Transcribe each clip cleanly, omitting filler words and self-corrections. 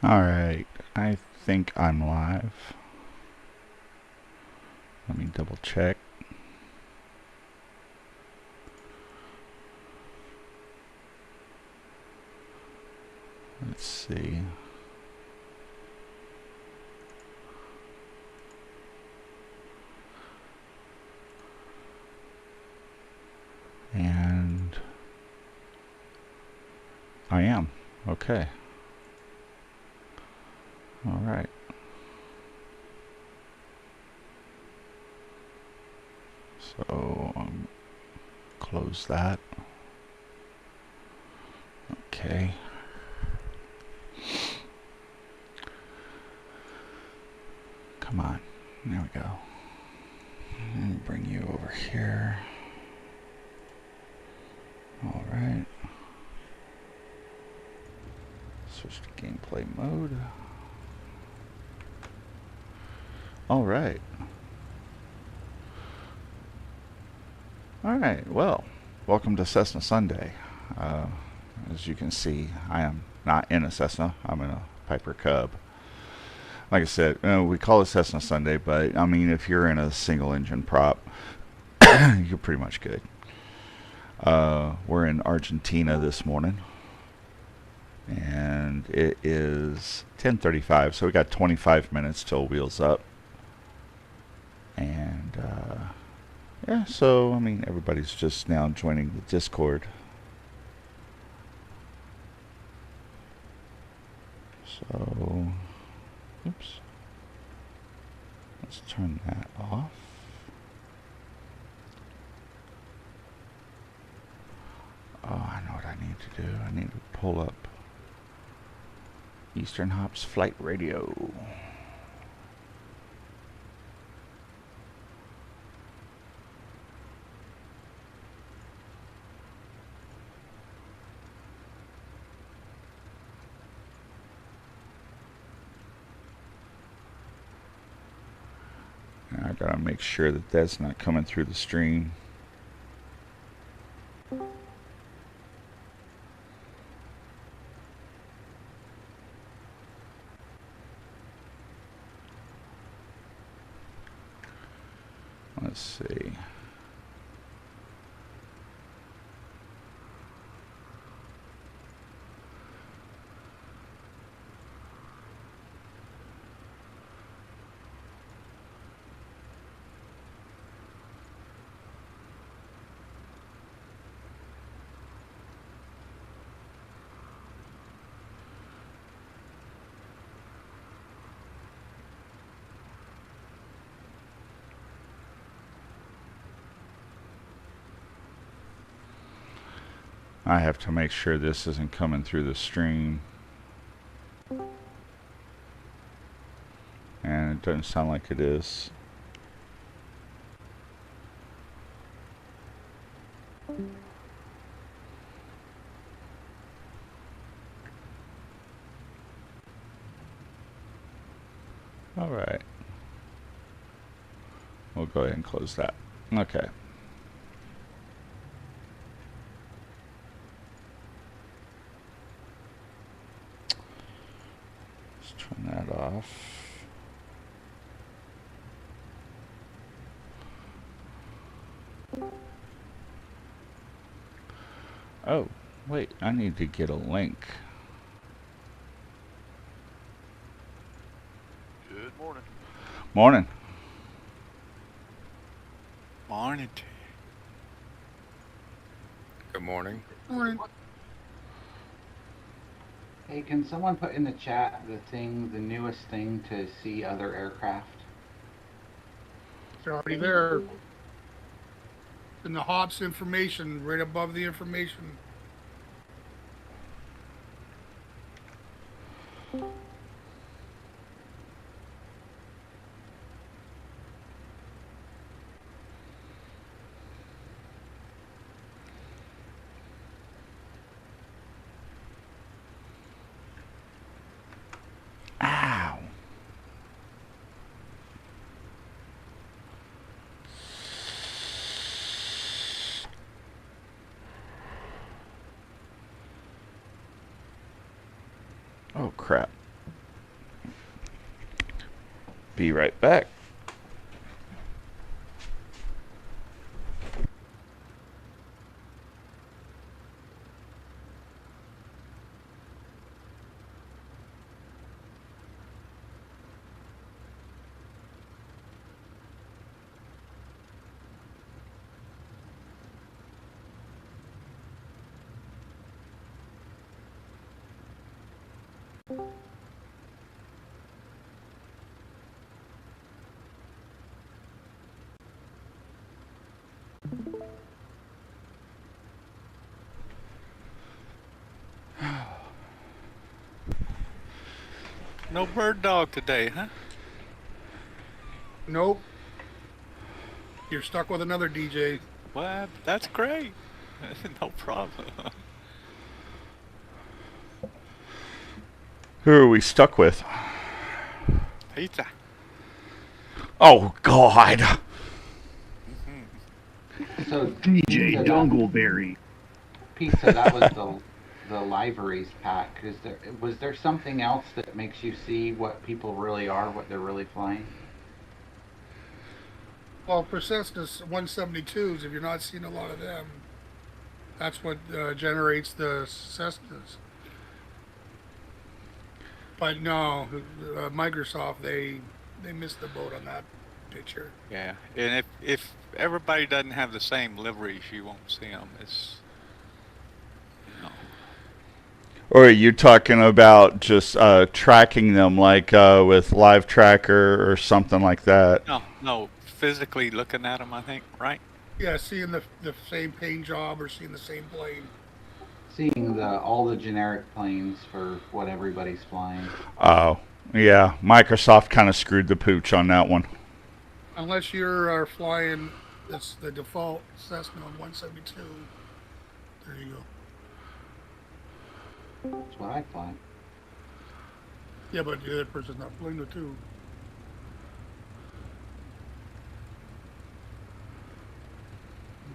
Alright, I think I'm live. Let me double check. Let's see. And I am. Okay. Alright. So, close that. Okay. Come on. There we go. Let me bring you over here. Alright. Switch to gameplay mode. Alright. Alright, well, welcome to Cessna Sunday. As you can see, I am not in a Cessna, I'm in a Piper Cub. Like I said, we call it Cessna Sunday, but I mean, if you're in a single engine prop, you're pretty much good. We're in Argentina this morning, and it is 10:35, so we got 25 minutes till wheels up. And yeah, so I mean, everybody's just now joining the Discord. So, oops. Let's turn that off. Oh, I know what I need to do. I need to pull up EasternHops flight radio. And I gotta make sure that that's not coming through the stream. Let's see. I have to make sure this isn't coming through the stream. And it doesn't sound like it is. Alright. We'll go ahead and close that. Okay. Let's turn that off. Oh, wait, I need to get a link. Good morning. Morning. Morning to you. Good morning. Morning. Hey, can someone put in the chat the newest thing to see other aircraft? It's already there. In the Hops information, right above the information. Ow. Oh, crap. Be right back. No bird dog today, huh? Nope. You're stuck with another DJ. What? That's great. No problem. Who are we stuck with? Pizza. Oh, God. So DJ pizza, Dongleberry. Pizza, that was the liveries pack. Was there something else that makes you see what people really are, what they're really flying? Well, for Cessna's 172s, if you're not seeing a lot of them, that's what generates the Cessnas. But no, Microsoft, they missed the boat on that picture. Yeah, and if everybody doesn't have the same liveries, you won't see them. It's, you know. Or are you talking about just tracking them like with Live Tracker or something like that? No, physically looking at them, I think, right? Yeah, seeing the same paint job or seeing the same plane. Seeing all the generic planes for what everybody's flying. Oh, yeah. Microsoft kind of screwed the pooch on that one. Unless you're flying that's the default Cessna 172. There you go. That's what I fly. Yeah, but the other person's not flying the two.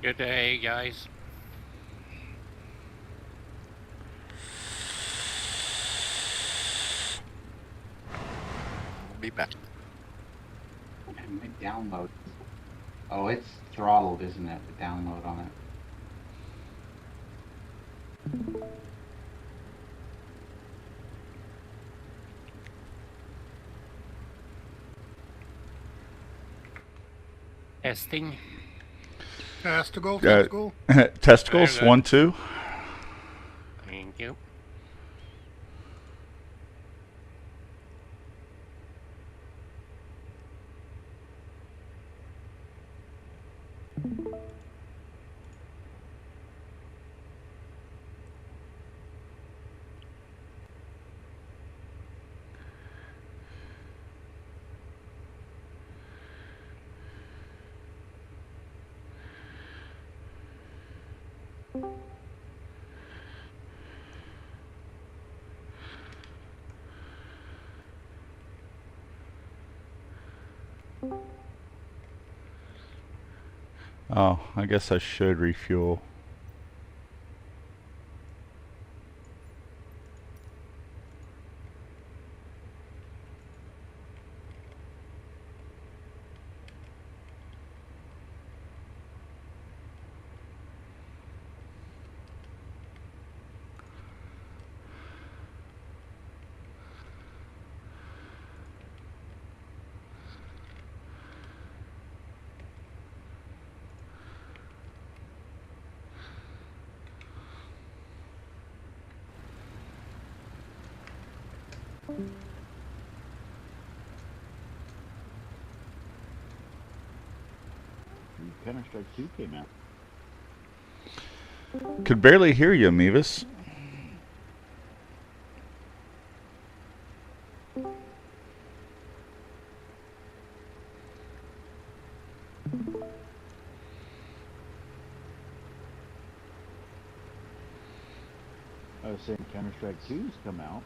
Good day, guys. Be back. And my download. Oh, it's throttled, isn't it? The download on it. Testing. Testicle. Testicles, Very good. 1, 2. Thank you. Oh, I guess I should refuel. Counter-Strike 2 came out. Could barely hear you, Mevis. I was saying Counter-Strike 2's come out.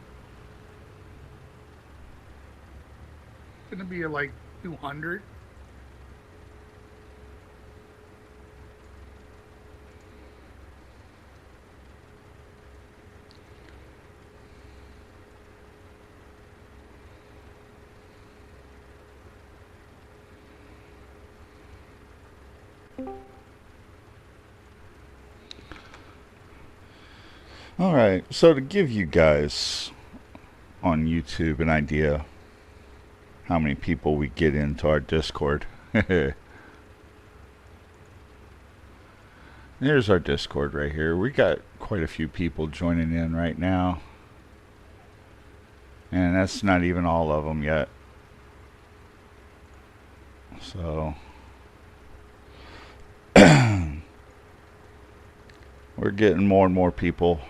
It's gonna be like 200. All right. So to give you guys on YouTube an idea how many people we get into our Discord. Here's our Discord right here. We got quite a few people joining in right now. And that's not even all of them yet. So we're getting more and more people.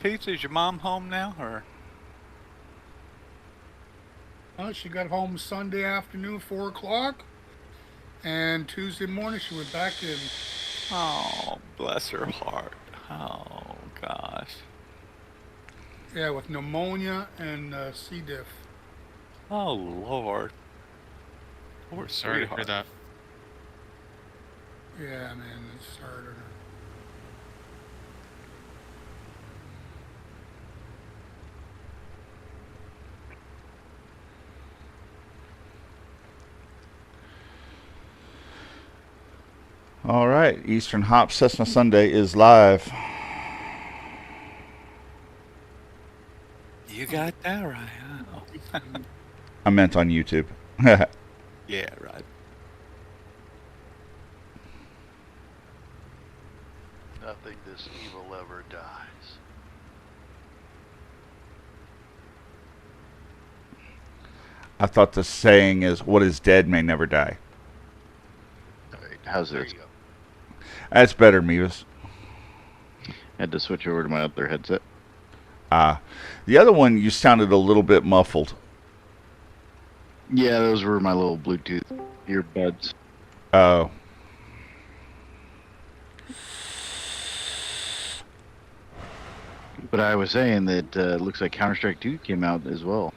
Pete, is your mom home now, or? She got home Sunday afternoon, 4 o'clock. And Tuesday morning, she went back in. Oh, bless her heart. Oh, gosh. Yeah, with pneumonia and C. diff. Oh, Lord. Poor Sorry to sweetheart. hear that. Yeah, man, it's hard on her. All right, Eastern Hops Cessna Sunday is live. You got that right, huh? I meant on YouTube. Yeah, right. Nothing this evil ever dies. I thought the saying is, "What is dead may never die." Alright, how's There this? you go. That's better, Mevis. Had to switch over to my other headset. The other one, you sounded a little bit muffled. Yeah, those were my little Bluetooth earbuds. Oh. But I was saying that looks like Counter-Strike 2 came out as well.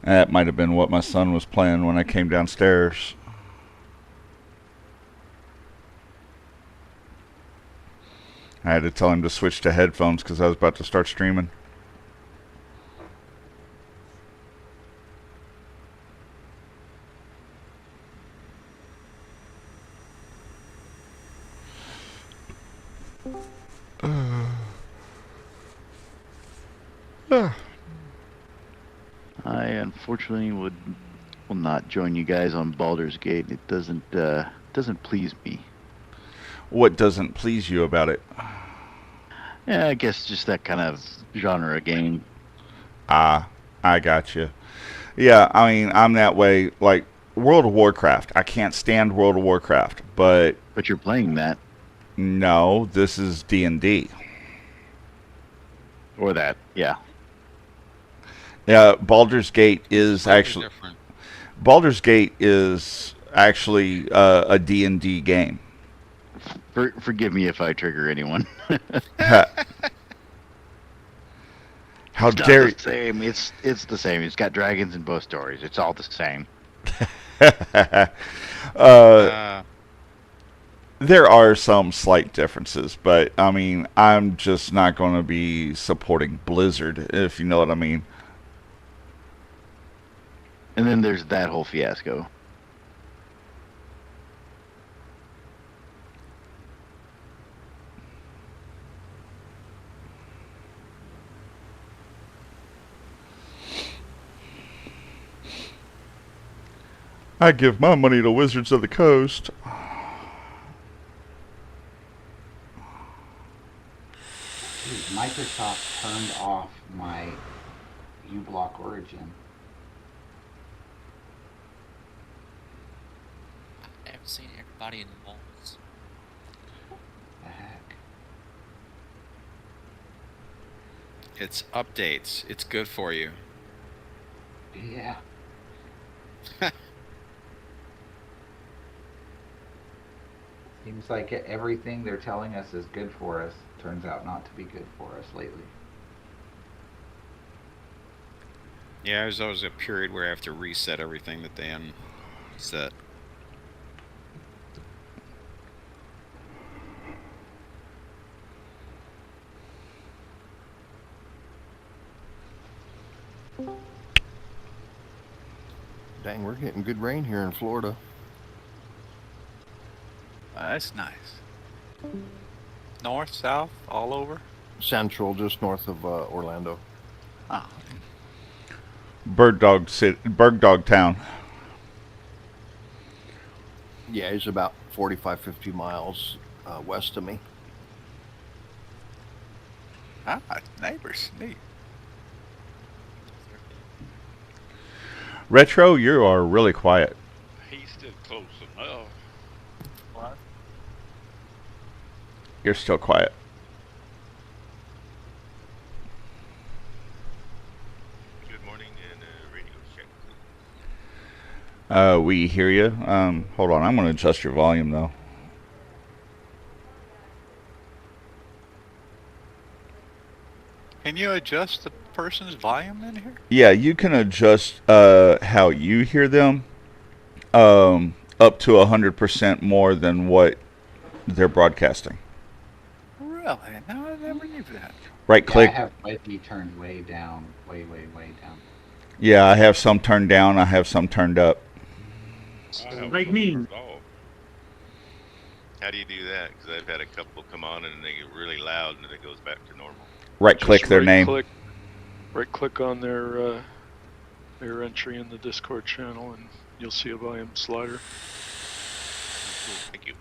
That might have been what my son was playing when I came downstairs. I had to tell him to switch to headphones because I was about to start streaming. I unfortunately will not join you guys on Baldur's Gate. It doesn't please me. What doesn't please you about it? Yeah, I guess just that kind of genre game. I got you. Yeah, I mean, I'm that way. Like World of Warcraft, I can't stand World of Warcraft, but But you're playing that no, this is D&D. or that, yeah. Yeah, Baldur's Gate is Totally actually different. Baldur's Gate is actually a D&D game. Forgive me if I trigger anyone. How It's not dare the same. It's the same. It's got dragons and both stories. It's all the same. There are some slight differences, but I mean, I'm just not going to be supporting Blizzard, if you know what I mean. And then there's that whole fiasco. I give my money to Wizards of the Coast. Dude, Microsoft turned off my uBlock Origin. I haven't seen everybody in the malls. The heck? It's updates. It's good for you. Yeah. Seems like everything they're telling us is good for us turns out not to be good for us lately. Yeah, there's always a period where I have to reset everything that they unset. Dang, we're getting good rain here in Florida. That's nice. North, south, all over. Central, just north of Orlando. Oh, Bird Dog Town. Yeah, he's about 45, 50 miles west of me. neighbors, neat. Retro, you are really quiet. He's still close enough. What? You're still quiet. Good morning and radio check. We hear you. Hold on, I'm going to adjust your volume though. Can you adjust the person's volume in here? Yeah, you can adjust how you hear them up to 100% more than what they're broadcasting. Really? No, I never knew that. Right Yeah, I click. have Webby turned way down, way down. Yeah, I have some turned down. I have some turned up. Like me. How do you do that? Because I've had a couple come on and they get really loud and then it goes back to normal. Right click Just their name. Right click on their entry in the Discord channel, and you'll see a volume slider. Cool, thank you.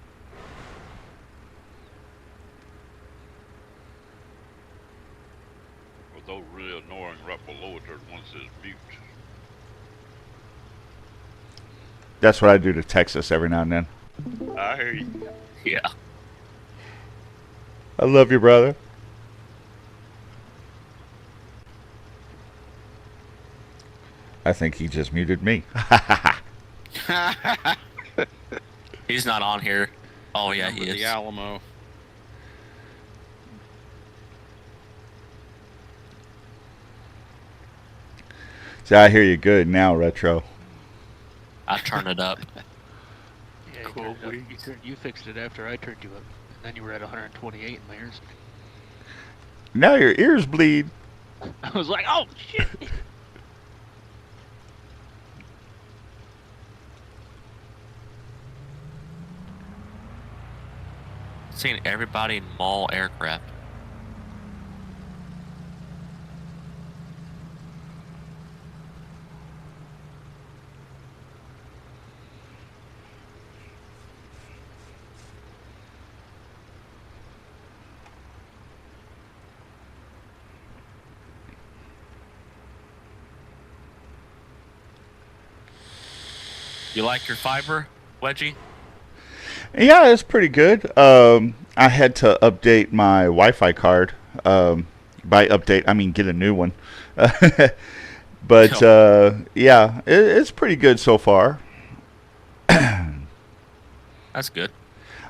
Well, those really annoying right below it, there's one that says mute. That's what I do to Texas every now and then. I hear you. Yeah. I love you, brother. I think he just muted me. He's not on here. Oh yeah, he Remember is. the Alamo. See, I hear you good now, Retro. I turned it up. Yeah, Cool. you fixed it after I turned you up. And then you were at 128 in my ears. Now your ears bleed. I was like, oh, shit. Seeing everybody in mall aircraft. You like your fiber, Wedgie? Yeah, it's pretty good. I had to update my Wi-Fi card. By update, I mean get a new one. But yeah, it's pretty good so far. That's good.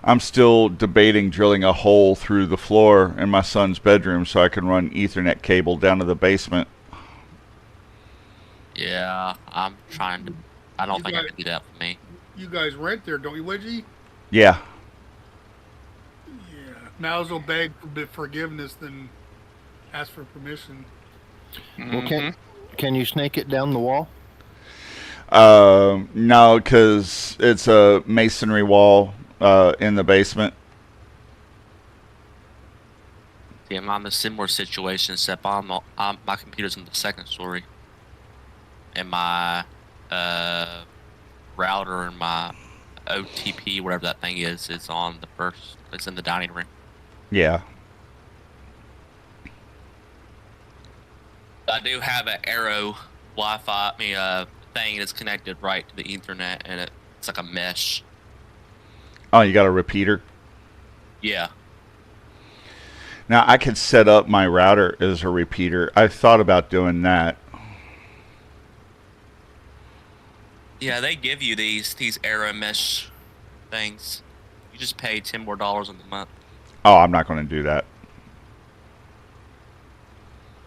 I'm still debating drilling a hole through the floor in my son's bedroom so I can run Ethernet cable down to the basement. Yeah, I'm trying to. I don't You think I guys- can do that for me. You guys rent there, don't you, Wedgie? Yeah. Yeah. Now's will beg for forgiveness than ask for permission. Well, can you snake it down the wall? No, because it's a masonry wall in the basement. Yeah, I'm in a similar situation, except my computer's in the second story, and my router and my OTP, whatever that thing is on the first. It's in the dining room. Yeah. I do have an Arrow Wi-Fi thing that's connected right to the Ethernet, and it's like a mesh. Oh, you got a repeater? Yeah. Now, I could set up my router as a repeater. I've thought about doing that. Yeah, they give you these Arrow mesh things. You just pay $10 more in the month. Oh, I'm not going to do that.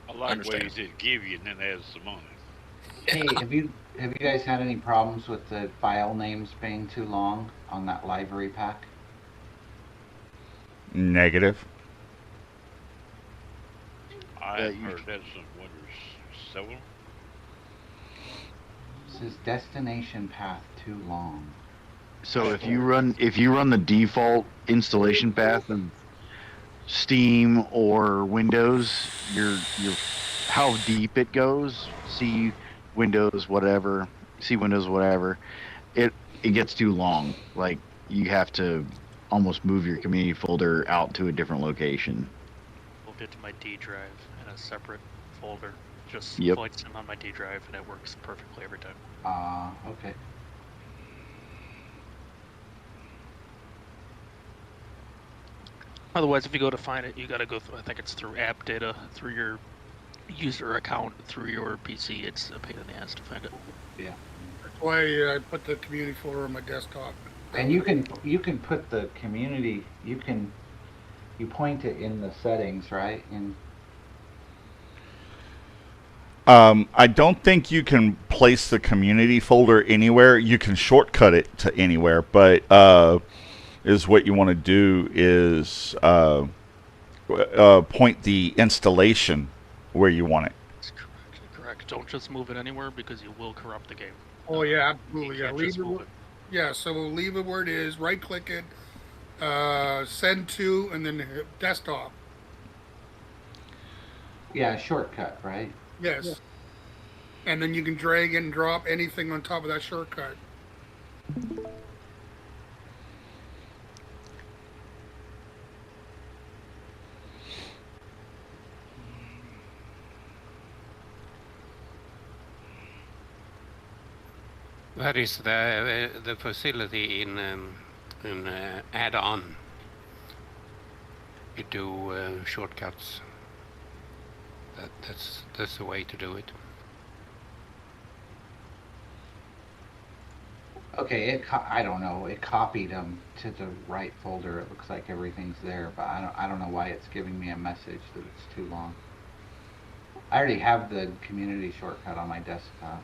I like Understand. ways it give you and then adds some money. Hey, have you guys had any problems with the file names being too long on that library pack? Negative. I haven't heard that since Windows 7. It says destination path too long. So if you run the default installation path of Steam or Windows, your how deep it goes, see Windows whatever, it gets too long. Like you have to almost move your community folder out to a different location. Moved it to my D drive in a separate folder. Just Yep. flight sim on my D drive, and it works perfectly every time. Okay. Otherwise, if you go to find it, you gotta go through, I think it's through app data, through your user account, through your PC. It's a pain in the ass to find it. Yeah. That's why I put the community folder on my desktop. And you can put the community, you point it in the settings, right? I don't think you can place the community folder anywhere. You can shortcut it to anywhere, but is what you want to do is point the installation where you want it. That's correct. Don't just move it anywhere because you will corrupt the game. Oh yeah, absolutely. You Yeah, can't leave just it. move it. Yeah, so we'll leave it where it is. Right click it, send to, and then hit desktop. Yeah, shortcut, right? Yes. Yeah. And then you can drag and drop anything on top of that shortcut. That is the facility in add-on. You do shortcuts. That's the way to do it. Okay, I don't know. It copied them to the right folder. It looks like everything's there, but I don't know why it's giving me a message that it's too long. I already have the community shortcut on my desktop.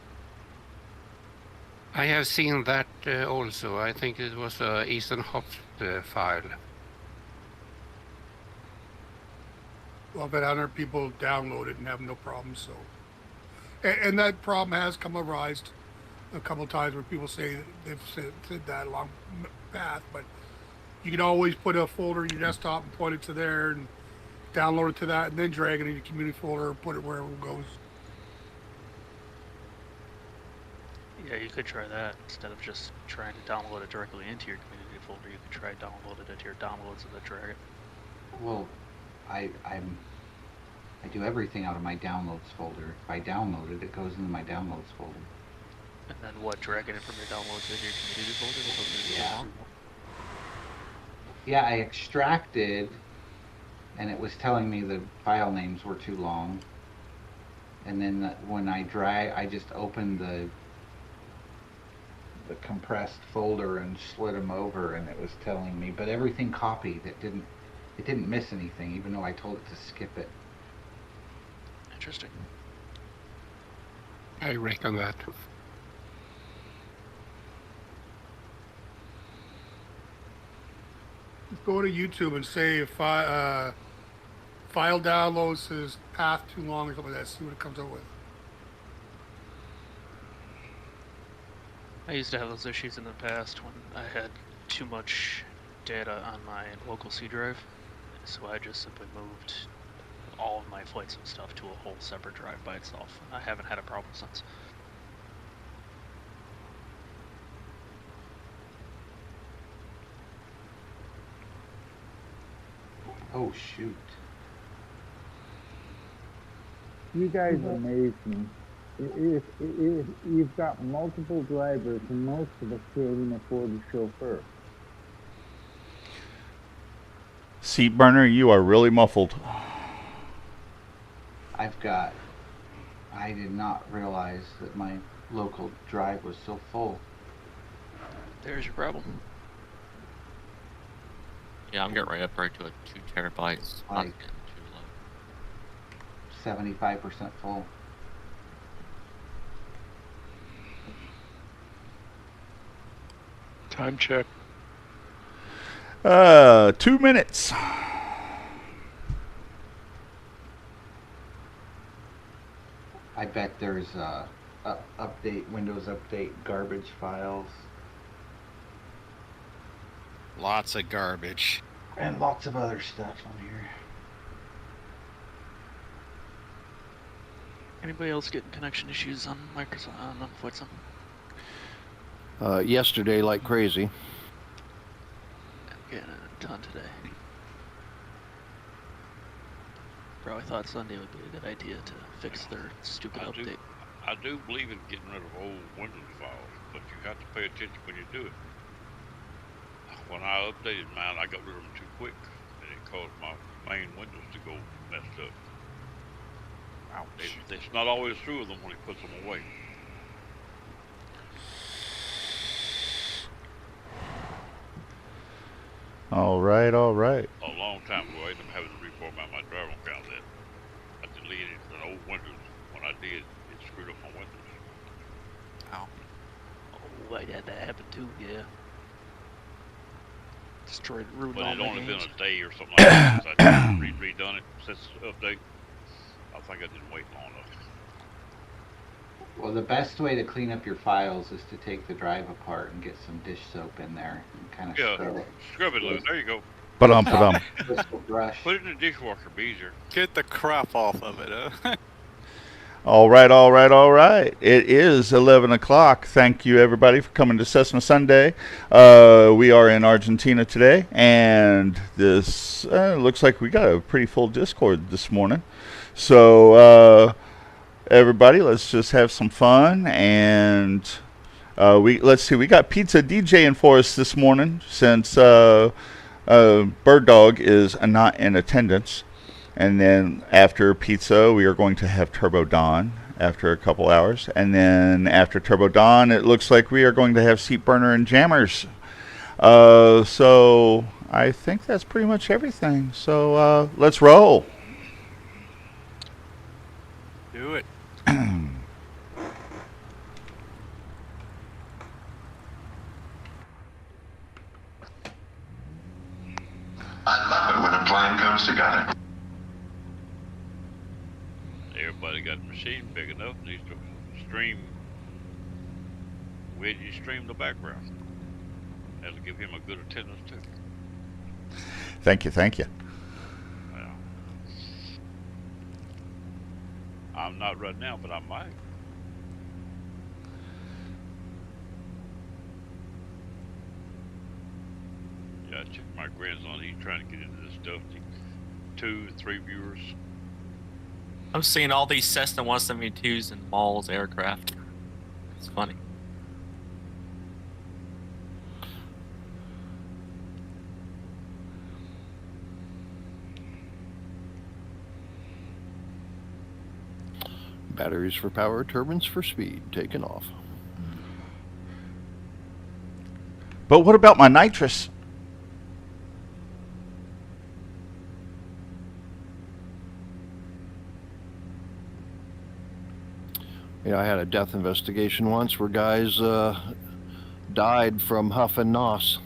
I have seen that also. I think it was a EasternHops file. Well, but other people download it and have no problem. So, and that problem has come arised a couple times where people say they've said that long path, but you can always put a folder in your desktop and point it to there and download it to that, and then drag it in your community folder and put it wherever it goes. Yeah, you could try that instead of just trying to download it directly into your community folder. You could try download it into your downloads and then drag it. Well, I do everything out of my downloads folder. If I download it, it goes into my downloads folder. And then what? Dragging it from your downloads into your community folder? Yeah. Yeah, I extracted, and it was telling me the file names were too long. And then when I just opened the compressed folder and slid them over, and it was telling me, but everything copied. It didn't miss anything, even though I told it to skip it. Interesting. I reckon that. Just go to YouTube and say file download says path too long or something like that. See what it comes up with. I used to have those issues in the past when I had too much data on my local C drive, so I just simply moved all of my flights and stuff to a whole separate drive by itself. I haven't had a problem since. Oh shoot. You guys amaze me. If you've got multiple drivers and most of us can't even afford a chauffeur. Seat burner, you are really muffled. I did not realize that my local drive was so full. There's your problem. Yeah, I'm getting right up right to 2 terabytes. Like 75% full. Time check. 2 minutes. I bet there's update, Windows update garbage files. Lots of garbage. And lots of other stuff on here. Anybody else getting connection issues on Microsoft on Forza? Yesterday, like crazy. I'm getting a ton today. Bro, I thought Sunday would be a good idea to fix their stupid update. I do believe in getting rid of old Windows files, but you have to pay attention when you do it. When I updated mine, I got rid of them too quick, and it caused my main Windows to go messed up. It's not always true of them when he puts them away. All right, all right. A long time ago, I ended up having to reformat my driver account. That I deleted an old Windows. When I did, it screwed up my Windows. Oh, I had that happen too. Yeah. Destroyed, ruined But all it my only been games. a day or something like that since I redone it since the update. I think I didn't wait long enough. Well, the best way to clean up your files is to take the drive apart and get some dish soap in there and kind of Scrub it loose. There you go. Ba-dum. Crystal brush. Put it in the dishwasher, be easier. Get the crap off of it, huh? All right, all right, all right. It is 11 o'clock. Thank you, everybody, for coming to Cessna Sunday. We are in Argentina today, and this looks like we got a pretty full Discord this morning. So, everybody, let's just have some fun. And let's see, we got Pizza DJing for us this morning since Bird Dog is not in attendance. And then after pizza, we are going to have Turbo Dawn after a couple hours. And then after Turbo Dawn, it looks like we are going to have Seat Burner and Jammers. So I think that's pretty much everything. So let's roll. Do it. I love it when a plan comes together. Everybody got a machine big enough, needs to stream. Where do you stream the background? That'll give him a good attendance too. Thank you, thank you. Well, I'm not right now, but I might. Yeah, I checked my grandson. He's trying to get into this stuff. 2 to 3 viewers. I'm seeing all these Cessna 172s in malls, aircraft. It's funny. Batteries for power, turbines for speed. Taken off. But what about my nitrous? Yeah, I had a death investigation once where guys died from huff and nos.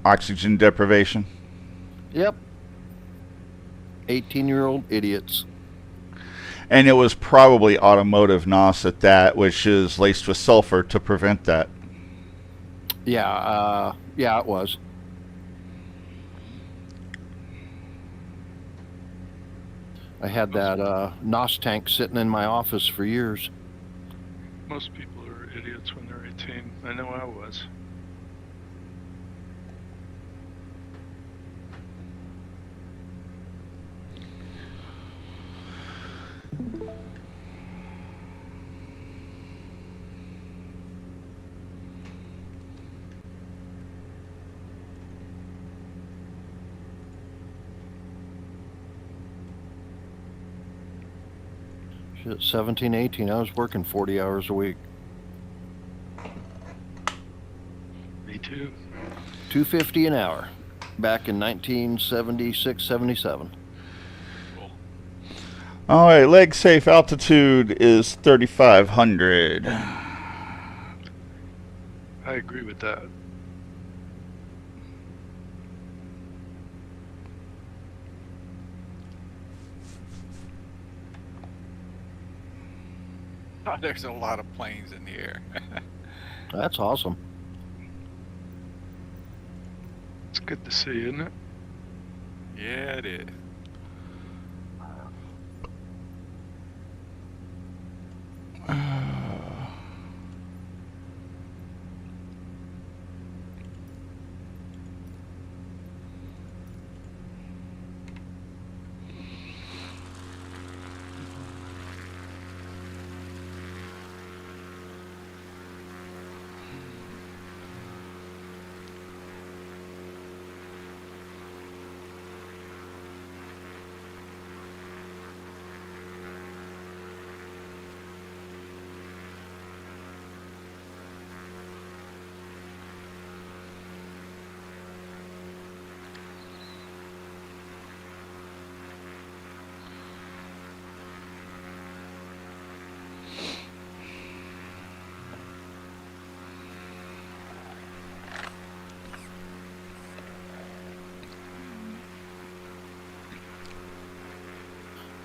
Oxygen deprivation. Yep. 18-year-old idiots. And it was probably automotive NOS at that, which is laced with sulfur to prevent that. Yeah, yeah, it was. I had that NOS tank sitting in my office for years. Most people are idiots when they're 18. I know I was. Shit, 17, 18, I was working 40 hours a week. Me too. $2.50 an hour. Back in 1976, 77. All right, leg safe altitude is 3,500. I agree with that. There's a lot of planes in the air. That's awesome. It's good to see, isn't it? Yeah, it is.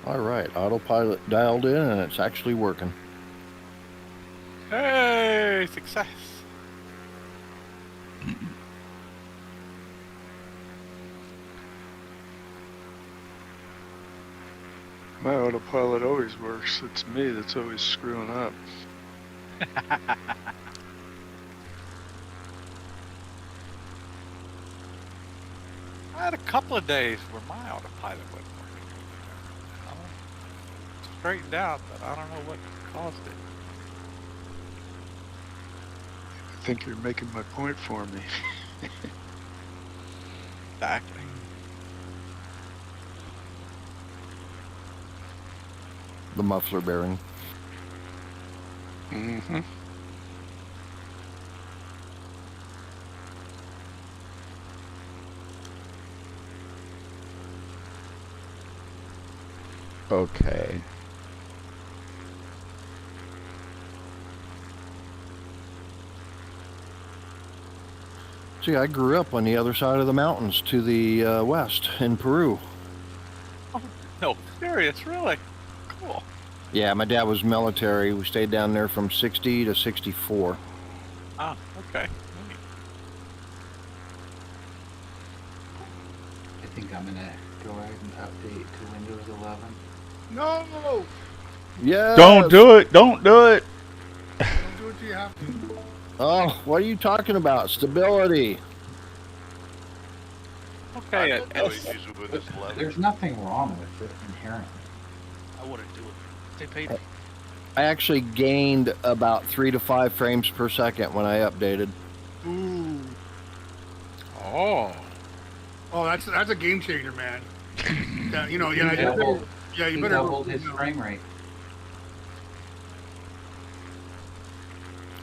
All right, autopilot dialed in, and it's actually working. Hey, success. My autopilot always works. It's me that's always screwing up. I had a couple of days where my autopilot wasn't working. Straightened out, but I don't know what caused it. I think you're making my point for me. Exactly. The muffler bearing. Mm-hmm. Okay. See, I grew up on the other side of the mountains to the west in Peru. Oh, no, serious, really? Cool. Yeah, my dad was military. We stayed down there from 60 to 64. Ah, okay. I think I'm gonna go ahead and update to Windows 11. No! Yeah. Don't do it. Don't do it. Don't do it till you have to. Oh, what are you talking about? Stability. Okay, There's nothing wrong with it inherently. I wouldn't do it. They paid me. I actually gained about 3 to 5 frames per second when I updated. Ooh. Oh. Oh, that's a game changer, man. Yeah, you know, He yeah, doubled, you he better. doubled his frame rate.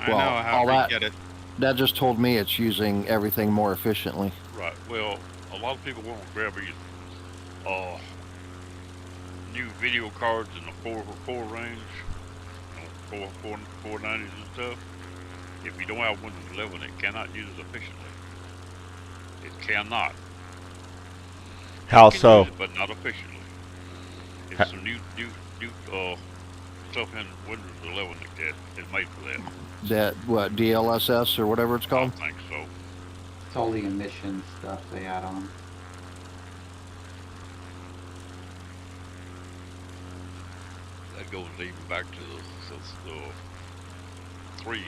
I Well, know how all to that, get it. that just told me it's using everything more efficiently. Right. Well, a lot of people won't grab these new video cards in the 4x4 range, you know, 490s and stuff. If you don't have Windows 11, it cannot use it efficiently. It cannot. How It can so? use it, but not efficiently. It's some new stuff in Windows 11 that is made for that. That, what, DLSS or whatever it's called? I think so. It's all the emission stuff they add on. That goes even back to the 3s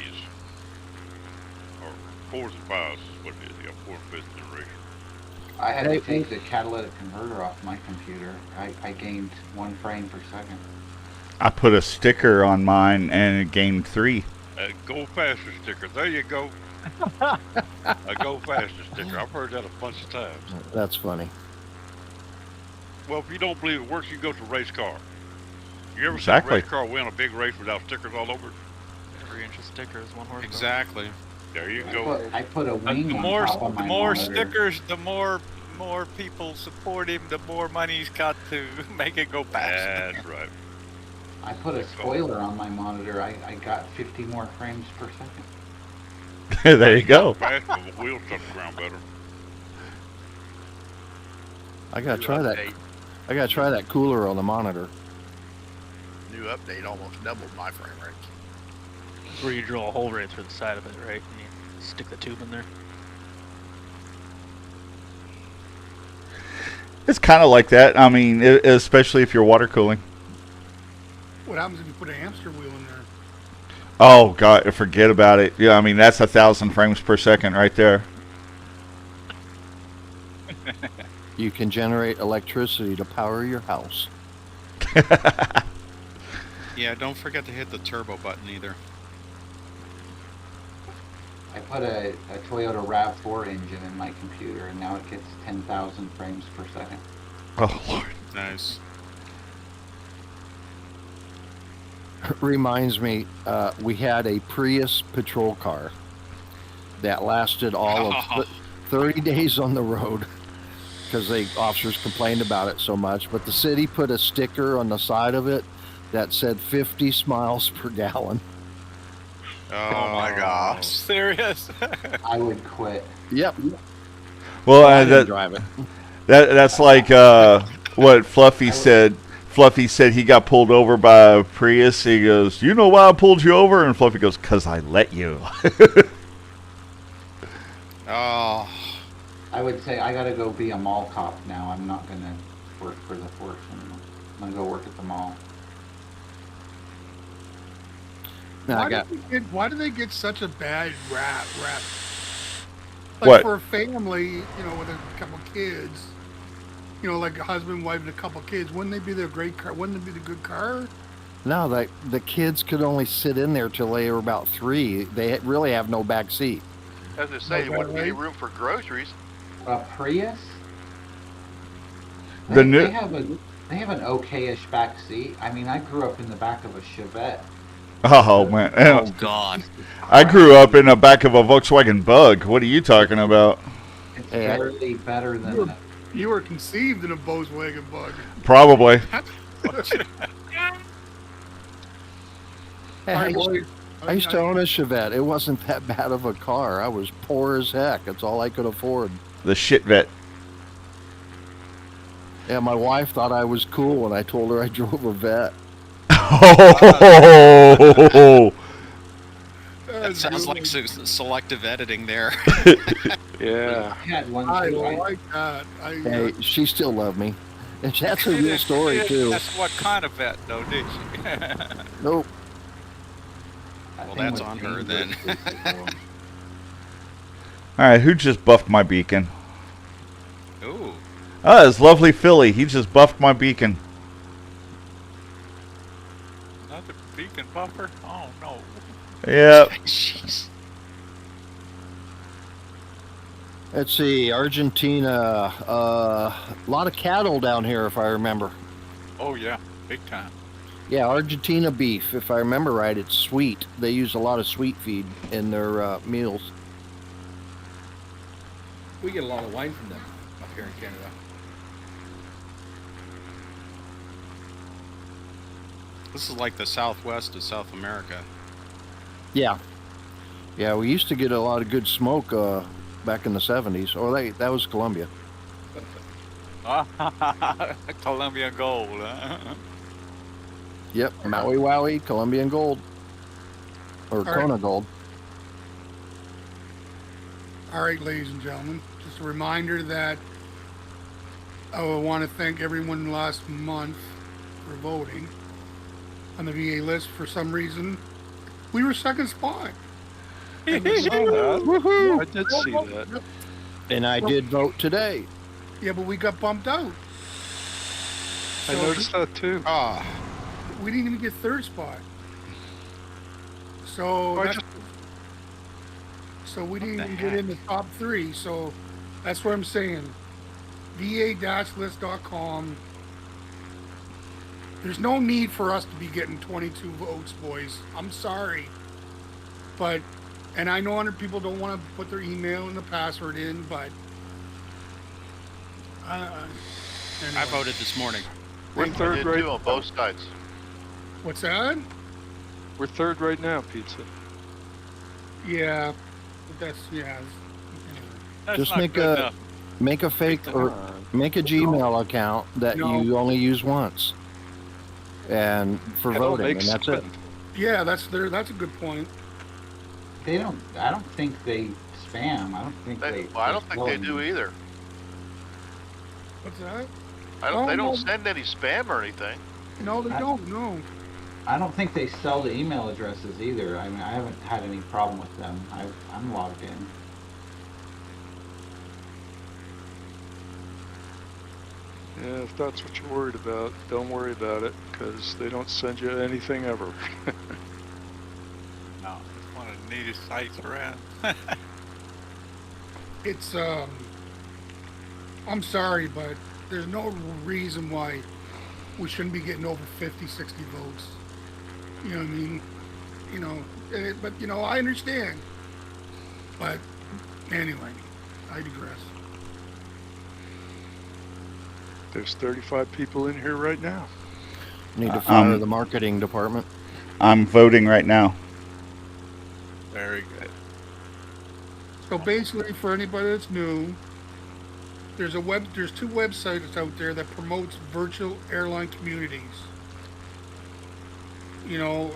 or 4s and 5s is what it is. You got 4th and 5th generation. I had to take the catalytic converter off my computer. I gained 1 frame per second. I put a sticker on mine and it gained 3. Go faster sticker. There you go. A go faster sticker. I've heard that a bunch of times. That's funny. Well, if you don't believe it works, you go to a race car. You ever Exactly. seen a race car win a big race without stickers all over it? Every inch of sticker is 1 horsepower. Exactly. There you go. I put a wing The on more, top of my the more monitor. stickers, the more people support him, the more money he's got to make it go faster. That's right. I put a spoiler on my monitor. I got 50 more frames per second. There you go. Fast, but the wheels touch the ground better. I gotta try that. I gotta try that cooler on the monitor. new update almost doubled my frame rate. Where you drill a hole right through the side of it, right? And you stick the tube in there. It's kind of like that. I mean, especially if you're water cooling. What happens if you put a hamster wheel in there? Oh God, forget about it. Yeah, I mean that's 1,000 frames per second right there. You can generate electricity to power your house. Yeah, don't forget to hit the turbo button either. I put a Toyota RAV4 engine in my computer, and now it gets 10,000 frames per second. Oh Lord. Nice. Reminds me, we had a Prius patrol car that lasted all of 30 days on the road because the officers complained about it so much. But the city put a sticker on the side of it that said 50 miles per gallon. Oh my gosh, serious? I would quit. Yep. Well, I didn't drive it. That's like what Fluffy said. Fluffy said he got pulled over by a Prius. He goes, "You know why I pulled you over?" And Fluffy goes, "'Cause I let you." Oh. I would say I gotta go be a mall cop now. I'm not gonna work for the force anymore. I'm gonna go work at the mall. Why do they get such a bad rap? Like What? for a family, you know, with a couple kids, you know, like a husband, wife, and a couple kids, wouldn't they be the great car? Wouldn't it be the good car? No, the kids could only sit in there till they were about 3. They really have no back seat. As I say, there wouldn't be any room for groceries. A Prius? The new- They have an okay-ish back seat. I mean, I grew up in the back of a Chevette. Oh man! Oh God! I grew up in the back of a Volkswagen Bug. What are you talking about? It's barely better than You were conceived in a Volkswagen Bug. Probably. Hey, I used to own a Chevette. It wasn't that bad of a car. I was poor as heck. That's all I could afford. The shit vet. Yeah, my wife thought I was cool when I told her I drove a vet. Oh! That sounds like selective editing there. Yeah. I like that. Hey, she still loved me. And that's a real story, too. That's what kind of vet, though, did she? Nope. Well, that's on her then. Alright, who just buffed my beacon? Ooh. Oh, it's lovely Philly. He just buffed my beacon. Not the beacon buffer? Oh, no. Yep. Jeez. Let's see, Argentina. A lot of cattle down here, if I remember. Oh, yeah. Big time. Yeah, Argentina beef, if I remember right. It's sweet. They use a lot of sweet feed in their meals. We get a lot of wine from them up here in Canada. This is like the southwest of South America. Yeah. Yeah, we used to get a lot of good smoke back in the 70s. Oh, that was Colombia. Colombian gold, huh? Yep, Maui Wowie, Colombian gold. Or Kona gold. All right, ladies and gentlemen, just a reminder that I want to thank everyone last month for voting on the VA list. For some reason, we were second spot. Woohoo! I did see that. And I did vote today. Yeah, but we got bumped out. I noticed that too. Ah. We didn't even get third spot. So we didn't even get in the top 3. So that's what I'm saying. VA-list.com. There's no need for us to be getting 22 votes, boys. I'm sorry. But, and I know 100 people don't want to put their email and the password in, but anyway. I voted this morning. We're third right on both sides. What's that? We're third right now, Pizza. Yeah, but that's That's Just not make good a enough. make a fake or make a Gmail account that No. you only use once. and for That'll voting, make and that's it. sense. Yeah, that's a good point. I don't think they spam. I don't think I don't think they do either. What's that? They don't send any spam or anything. No, they don't. No. I don't think they sell the email addresses either. I mean, I haven't had any problem with them. I'm logged in. Yeah, if that's what you're worried about, don't worry about it, because they don't send you anything ever. No, it's one of the neatest sites around. It's I'm sorry, but there's no reason why we shouldn't be getting over 50, 60 votes. You know what I mean? You know, but you know, I understand. But anyway, I digress. There's 35 people in here right now. Need to fire the marketing department. I'm voting right now. Very good. So basically, for anybody that's new, there's two websites out there that promotes virtual airline communities. You know,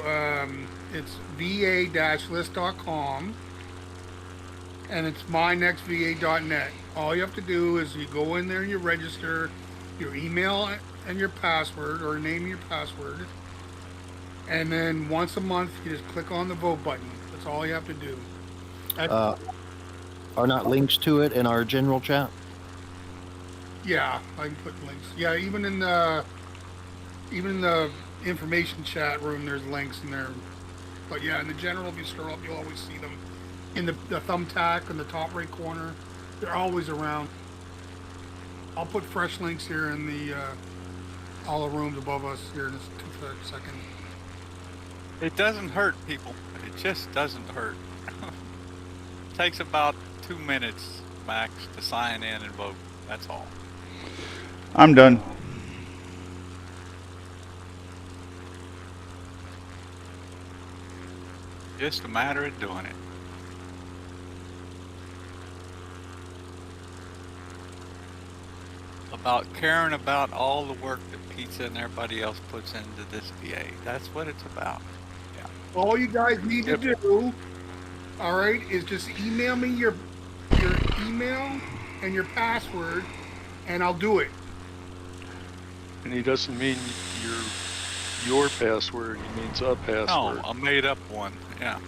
it's va-list.com and it's mynextva.net. All you have to do is you go in there and you register your email and your password, or name and your password, and then once a month you just click on the vote button. That's all you have to do. Are not links to it in our general chat? Yeah, I can put links. Yeah, even in the information chat room, there's links in there. But yeah, in the general, if you scroll up, you'll always see them in the thumbtack in the top right corner. They're always around. I'll put fresh links here in the all the rooms above us here in just a second. It doesn't hurt, people. It just doesn't hurt. Takes about 2 minutes max to sign in and vote. That's all. I'm done. Just a matter of doing it. About caring about all the work that Pizza and everybody else puts into this VA. That's what it's about. Yeah. All you guys need to do, all right, is just email me your email and your password, and I'll do it. And he doesn't mean your password, he means a password. No, a made up one. Yeah.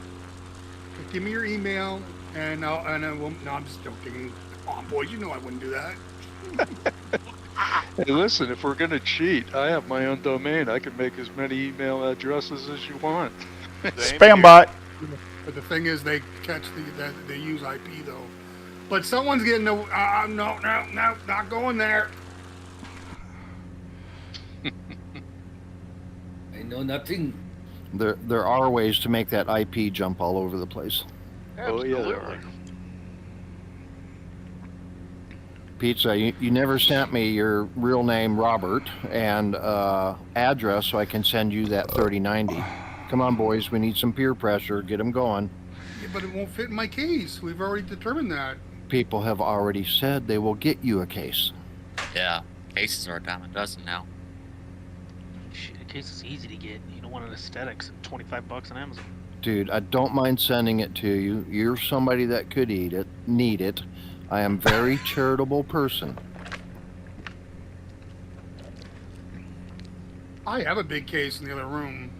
Just give me your email, and I won't. No, I'm just joking. Come on, boys, you know I wouldn't do that. Hey, listen, if we're going to cheat, I have my own domain. I can make as many email addresses as you want. Spam bot. But the thing is, they catch they use IP though. But someone's getting no, not going there. I know nothing. There are ways to make that IP jump all over the place. Absolutely. Oh, yeah, there are. Pizza, you never sent me your real name, Robert, and address so I can send you that 3090. Come on, boys, we need some peer pressure. Get them going. Yeah, but it won't fit in my case. We've already determined that. People have already said they will get you a case. Yeah, cases are a dime a dozen now. Shit, a case is easy to get. You don't want an aesthetics at $25 on Amazon. Dude, I don't mind sending it to you. You're somebody that could need it. I am a very charitable person. I have a big case in the other room,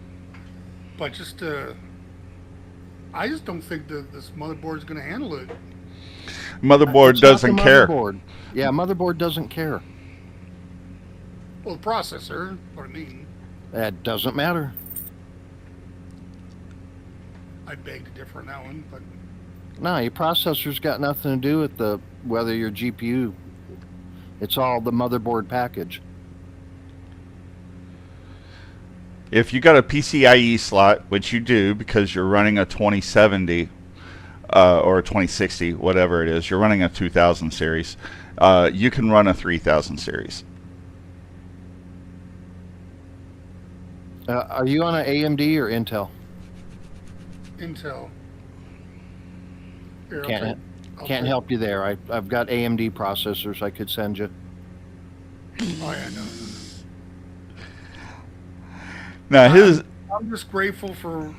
but just I just don't think that this motherboard is going to handle it. Motherboard doesn't care. Motherboard. Yeah, motherboard doesn't care. Well, the processor, what I mean. That doesn't matter. I beg to differ on that one, but No, your processor's got nothing to do with whether your GPU. It's all the motherboard package. If you got a PCIe slot, which you do because you're running a 2070 or a 2060, whatever it is, you're running a 2000 series, you can run a 3000 series. Are you on an AMD or Intel? Intel. Here, Can't help you there. I've got AMD processors I could send you. Oh yeah, no. Now his I'm just grateful for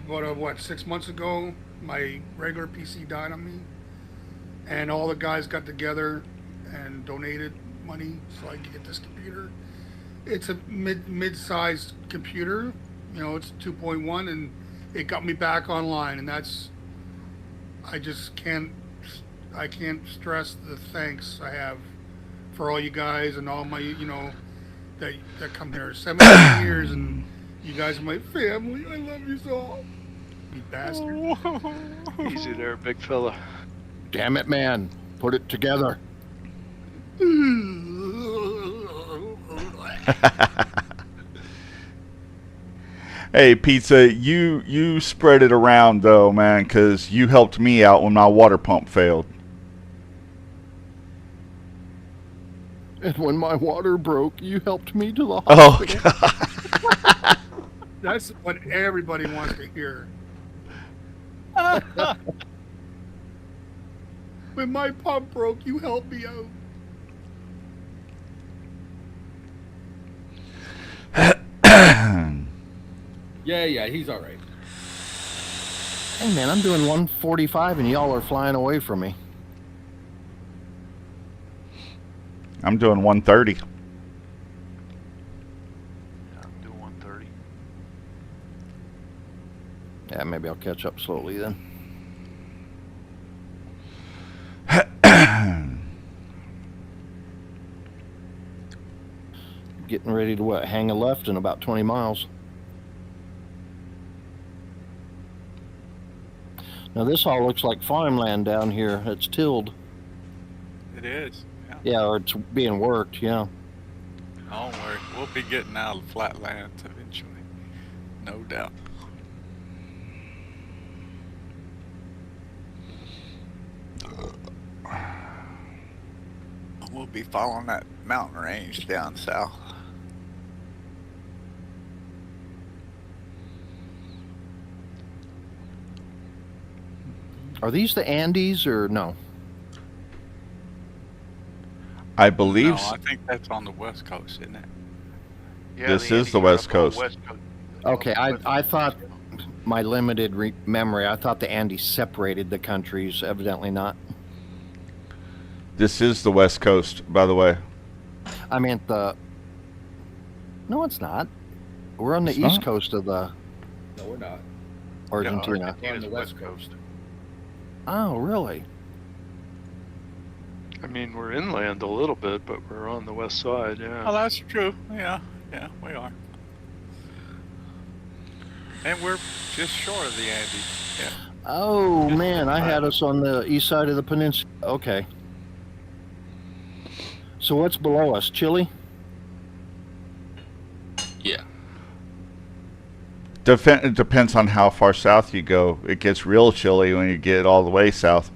what 6 months ago my regular PC died on me, and all the guys got together and donated money so I could get this computer. It's a mid-sized computer, it's 2.1, and it got me back online, and I just can't stress the thanks I have for all you guys and all my that come here 17 years, and you guys are my family. I love you so. You bastard. Easy there, big fella. Damn it, man. Put it together. Hey, Pizza, you spread it around though, man, because you helped me out when my water pump failed. And when my water broke, you helped me to the hospital. hospital. God. That's what everybody wants to hear. When my pump broke, you helped me out. Yeah, he's all right. Hey, man, I'm doing 145, and y'all are flying away from me. I'm doing 130. Yeah, I'm doing 130. Yeah, maybe I'll catch up slowly then. Getting ready to hang a left in about 20 miles. Now this all looks like farmland down here. It's tilled. It is. Yeah, or it's being worked, yeah. Don't worry. We'll be getting out of the flatlands eventually. No doubt. We'll be following that mountain range down south. Are these the Andes or no? I believe. No, I think that's on the west coast, isn't it? Yeah, this is the West Coast. Okay, I thought, my limited memory, I thought the Andes separated the countries. Evidently not. This is the West Coast, by the way. I meant the... No, it's not. We're on the east coast of the... No, we're not. Argentina. We're on the west coast. Oh, really? I mean, we're inland a little bit, but we're on the west side, yeah. Oh, that's true. Yeah, we are. And we're just short of the Andes. Yeah. Oh, man, I had us on the east side of the peninsula. Okay. So what's below us? Chile? Yeah. It depends on how far south you go. It gets real chilly when you get all the way south.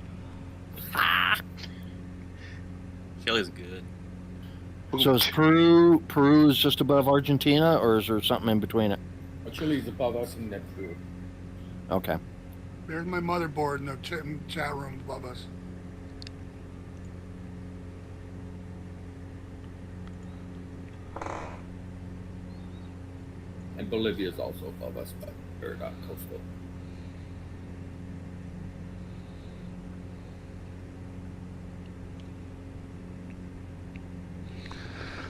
Chile's good. So is Peru is just above Argentina, or is there something in between it? Chile's above us and then Peru. Okay. There's my motherboard in the chat room above us. And Bolivia is also above us, but they're not coastal.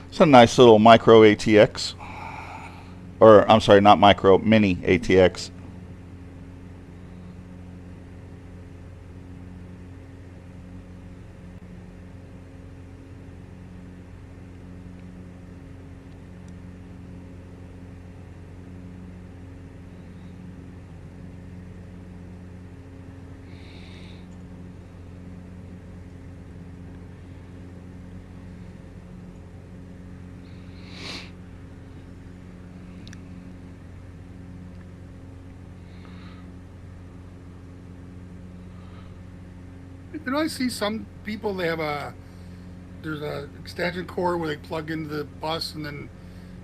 It's a nice little micro ATX. Or, I'm sorry, not micro, mini ATX. Did I see some people, there's a extension cord where they plug into the bus and then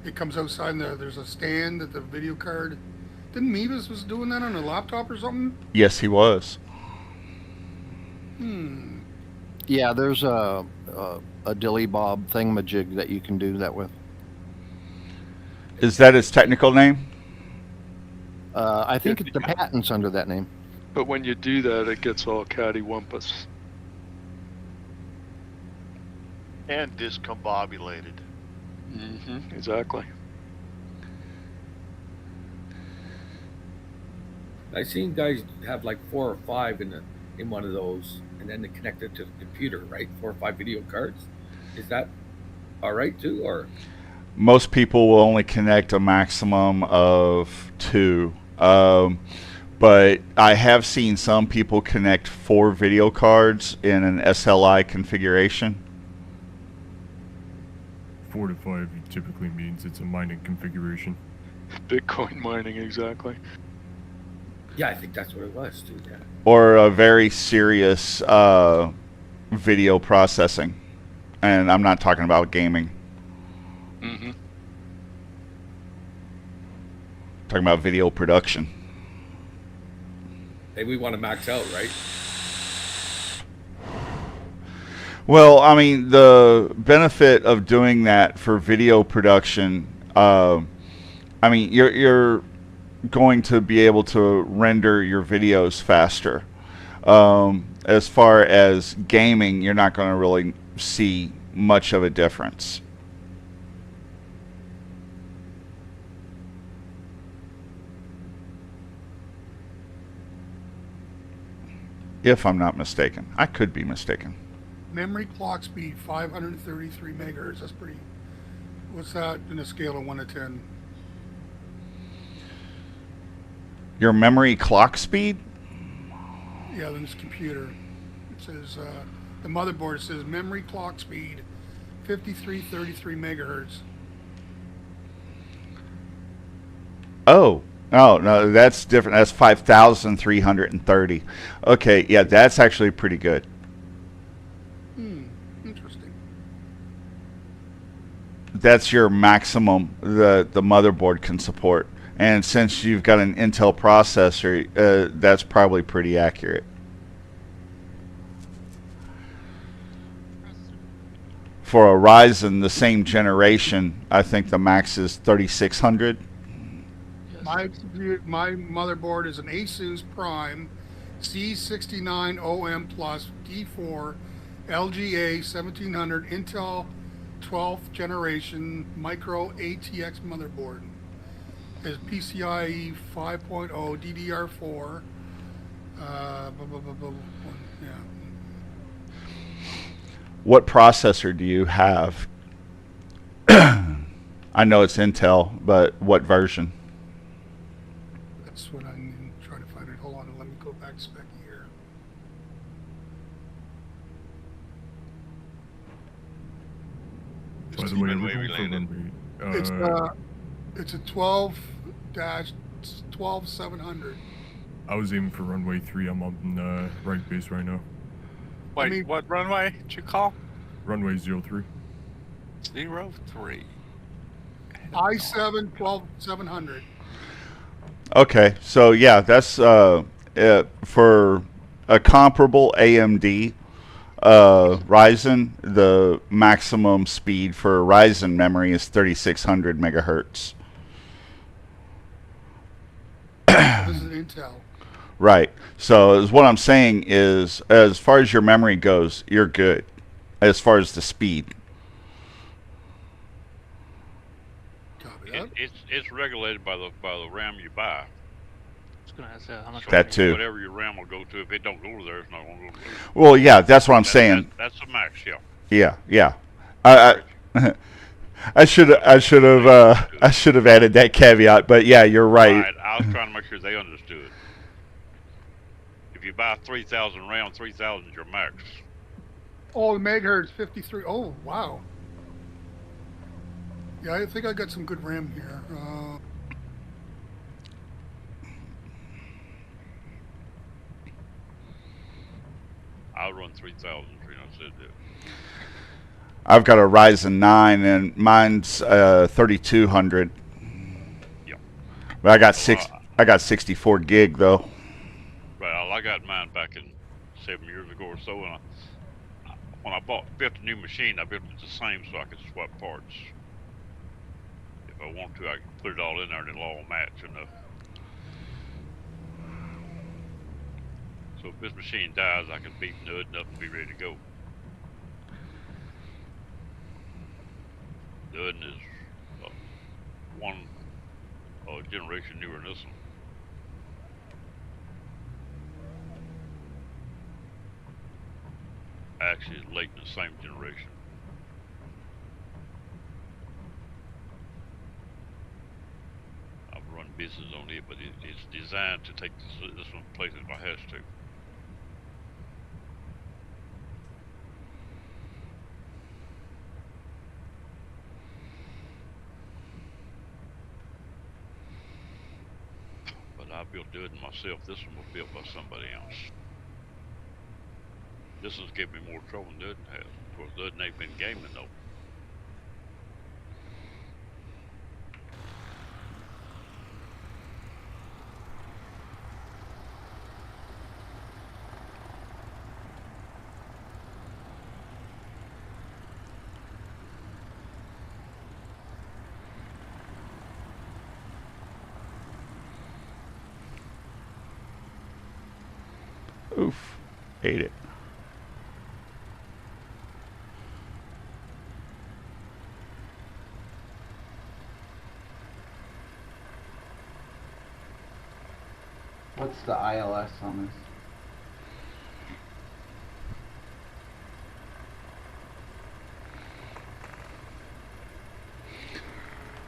it comes outside and there's a stand at the video card. Didn't Mevis was doing that on a laptop or something? Yes, he was. Yeah, there's a dilly bob thingamajig that you can do that with. Is that its technical name? I think the patent's under that name. But when you do that, it gets all cattywampus. And discombobulated. Mm-hmm. Exactly. I've seen guys have like 4 or 5 in one of those, and then they connect it to the computer, right? 4 or 5 video cards. Is that all right too, or? Most people will only connect a maximum of 2. But I have seen some people connect 4 video cards in an SLI configuration. 4 to 5 typically means it's a mining configuration. Bitcoin mining, exactly. Yeah, I think that's what it was too. Yeah. Or a very serious video processing. And I'm not talking about gaming. Mm-hmm. Talking about video production. Hey, we want to max out, right? Well, I mean, the benefit of doing that for video production, I mean, you're going to be able to render your videos faster. As far as gaming, you're not going to really see much of a difference. If I'm not mistaken. I could be mistaken. Memory clock speed 533 megahertz. That's pretty. What's that in a scale of 1 to 10? Your memory clock speed? Yeah, then this computer. It says the motherboard says memory clock speed 5333 megahertz. Oh no, that's different. That's 5,330. Okay, yeah, that's actually pretty good. Interesting. That's your maximum the motherboard can support. And since you've got an Intel processor, that's probably pretty accurate. For a Ryzen, the same generation, I think the max is 3600. My motherboard is an Asus Prime C69OM Plus D4 LGA 1700 Intel 12th generation micro ATX motherboard. Is PCIe 5.0 DDR4. Yeah. What processor do you have? I know it's Intel, but what version? That's what I'm trying to find it. Hold on, let me go back spec here. By the way, we're going for runway. It's a 12-12700. I was aiming for runway 3. I'm on right base right now. Wait, what runway did you call? Runway 03. 03. I-7 12700. Okay, so yeah, that's for a comparable AMD Ryzen. The maximum speed for Ryzen memory is 3600 megahertz. This is Intel. Right. So what I'm saying is, as far as your memory goes, you're good. As far as the speed. It's regulated by the RAM you buy. I was gonna ask how much. That too. Whatever your RAM will go to. If it don't go to there, it's not going to go to there. Well, yeah, that's what I'm saying. That's the max, yeah. Yeah, yeah. I should have added that caveat, but yeah, you're right. I was trying to make sure they understood. If you buy 3,000 RAM, 3,000 is your max. Oh, the megahertz 53. Oh, wow. Yeah, I think I got some good RAM here. I'll run 3,000. Said that. I've got a Ryzen 9 and mine's 3200. Yeah. But I got 64 gig though. Well, I got mine back in 7 years ago or so, and when I built a new machine, I built it the same so I could swap parts. If I want to, I can put it all in there and it'll all match enough. So if this machine dies, I can beep Nud up and be ready to go. Nud is one generation newer than this one. Actually, it's late in the same generation. I've run business on it, but it's designed to take this one places if I has to. But I built Dudden myself. This one was built by somebody else. This one's given me more trouble than Dudden has. Of course, Dudden ain't been gaming though. Oof. Ate it. What's the ILS on this?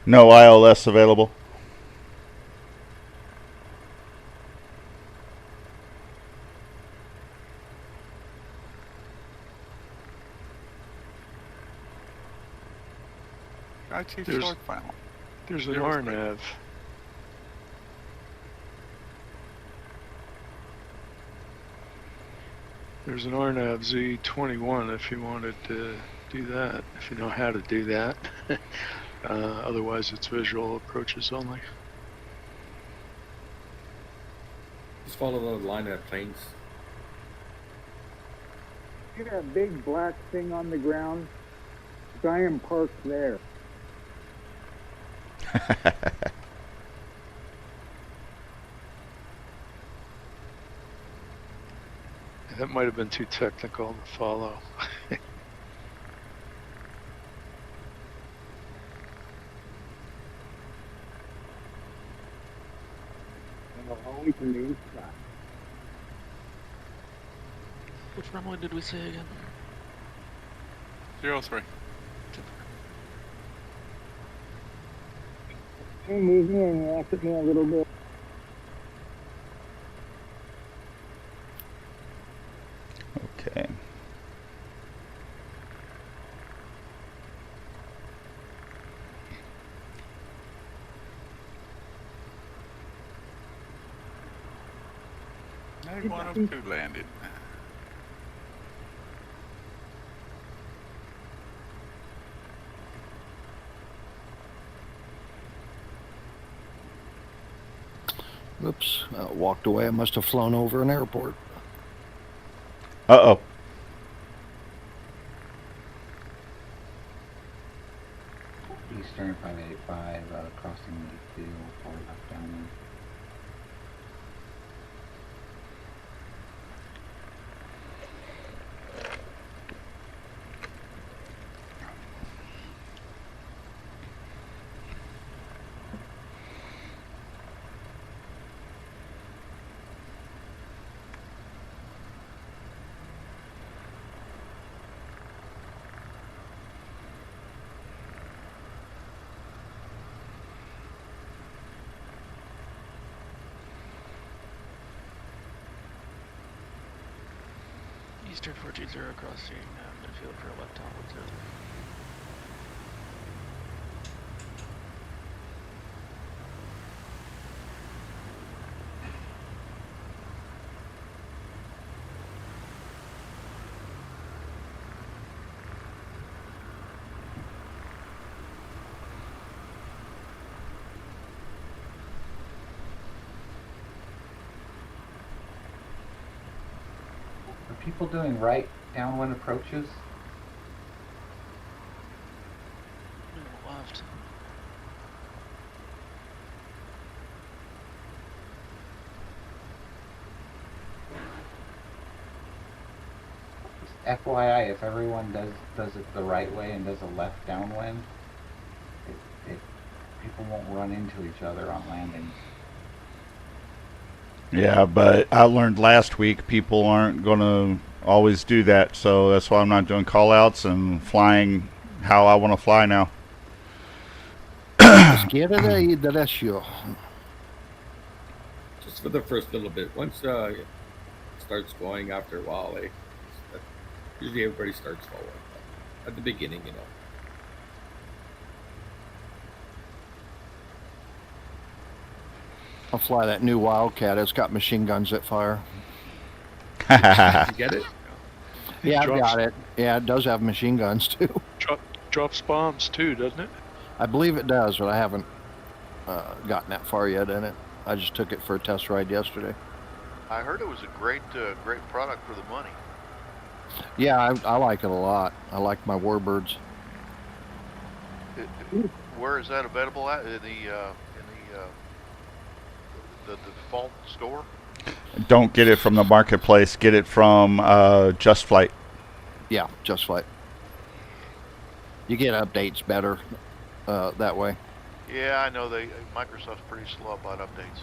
No ILS available. Chief There's- short file. There's an 03. RNAV. There's an RNAV Z21 if you wanted to do that, if you know how to do that. Otherwise, it's visual approaches only. Just follow the line of planes. See that big black thing on the ground? Giant parked there. That might have been too technical to follow. We can do that. Which runway did we say again? 03. Hey, move me and laugh at me a little bit. Okay. One of two landed. Oops, walked away. I must have flown over an airport. Uh-oh. Eastern 585, crossing the field, far left down there. Eastern 420 crossing midfield for left on 10. Are people doing right downwind approaches? Left. FYI, if everyone does it the right way and does a left downwind, people won't run into each other on landings. Yeah, but I learned last week people aren't going to always do that, so that's why I'm not doing call-outs and flying how I want to fly now. Izquierda y derecho. Just for the first little bit. Once it starts going after a while, usually everybody starts following. At the beginning, you know. I'll fly that new Wildcat. It's got machine guns that fire. You get it? Yeah, I've got it. Yeah, it does have machine guns too. Drops bombs too, doesn't it? I believe it does, but I haven't gotten that far yet in it. I just took it for a test ride yesterday. I heard it was a great product for the money. Yeah, I like it a lot. I like my Warbirds. Where is that available at? In the default store? Don't get it from the marketplace. Get it from Just Flight. Yeah, Just Flight. You get updates better that way. Yeah, I know Microsoft's pretty slow about updates.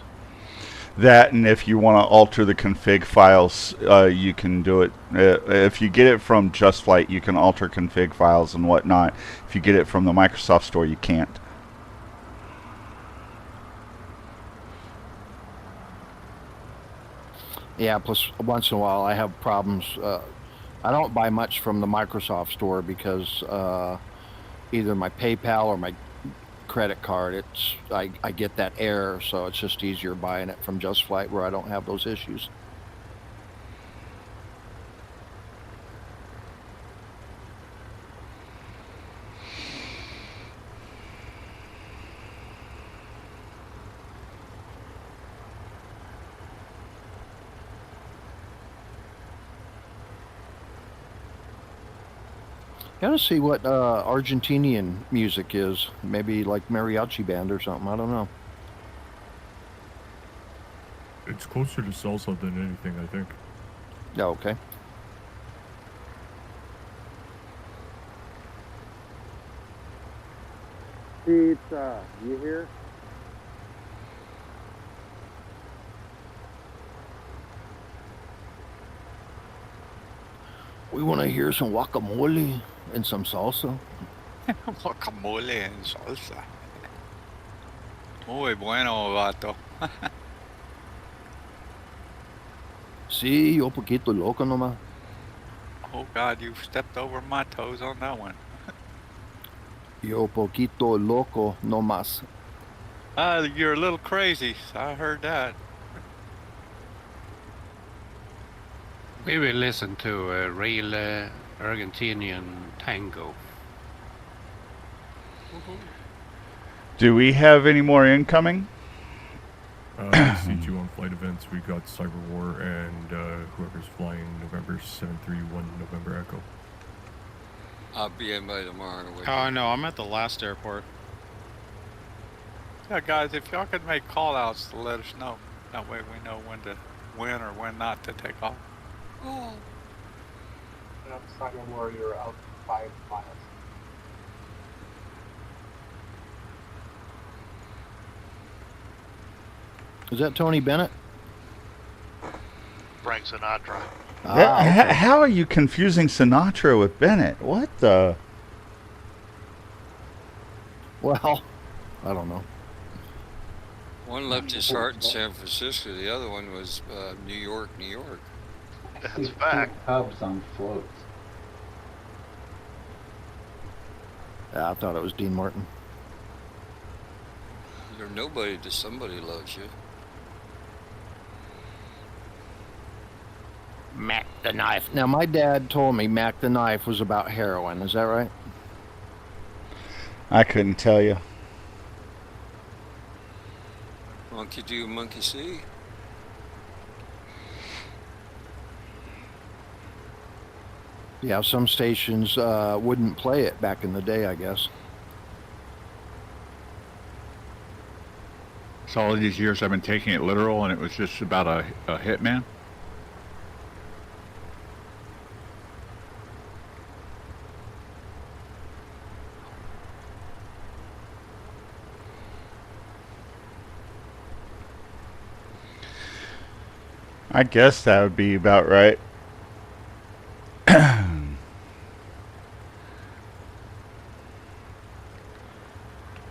That, and if you want to alter the config files, you can do it. If you get it from Just Flight, you can alter config files and whatnot. If you get it from the Microsoft store, you can't. Yeah, plus once in a while I have problems. I don't buy much from the Microsoft store because either my PayPal or my credit card, I get that error, so it's just easier buying it from Just Flight where I don't have those issues. Gotta see what Argentinian music is. Maybe like mariachi band or something. I don't know. It's closer to salsa than anything, I think. Yeah, okay. Pizza, you hear? We want to hear some guacamole and some salsa. Guacamole and salsa. Muy bueno, vato. Sí, yo poquito loco nomás. Oh God, you stepped over my toes on that one. Yo poquito loco nomás. You're a little crazy. I heard that. We will listen to a real Argentinian tango. Do we have any more incoming? C2 on flight events. We got Cyber War and whoever's flying November 731 November Echo. I'll be in by tomorrow. Oh no, I'm at the last airport. Yeah, guys, if y'all could make call-outs to let us know. That way we know when or when not to take off. Oh. Cyber Warrior out 5 miles. Is that Tony Bennett? Frank Sinatra. Okay. How are you confusing Sinatra with Bennett? What the? Well, I don't know. One left his heart in San Francisco. The other one was New York, New York. That's fact. Hubs on floats. Yeah, I thought it was Dean Martin. You're nobody to somebody loves you. Mac the Knife. Now, my dad told me Mac the Knife was about heroin. Is that right? I couldn't tell you. Monkey do, monkey see. Yeah, some stations wouldn't play it back in the day, I guess. So all these years I've been taking it literal, and it was just about a hitman. I guess that would be about right.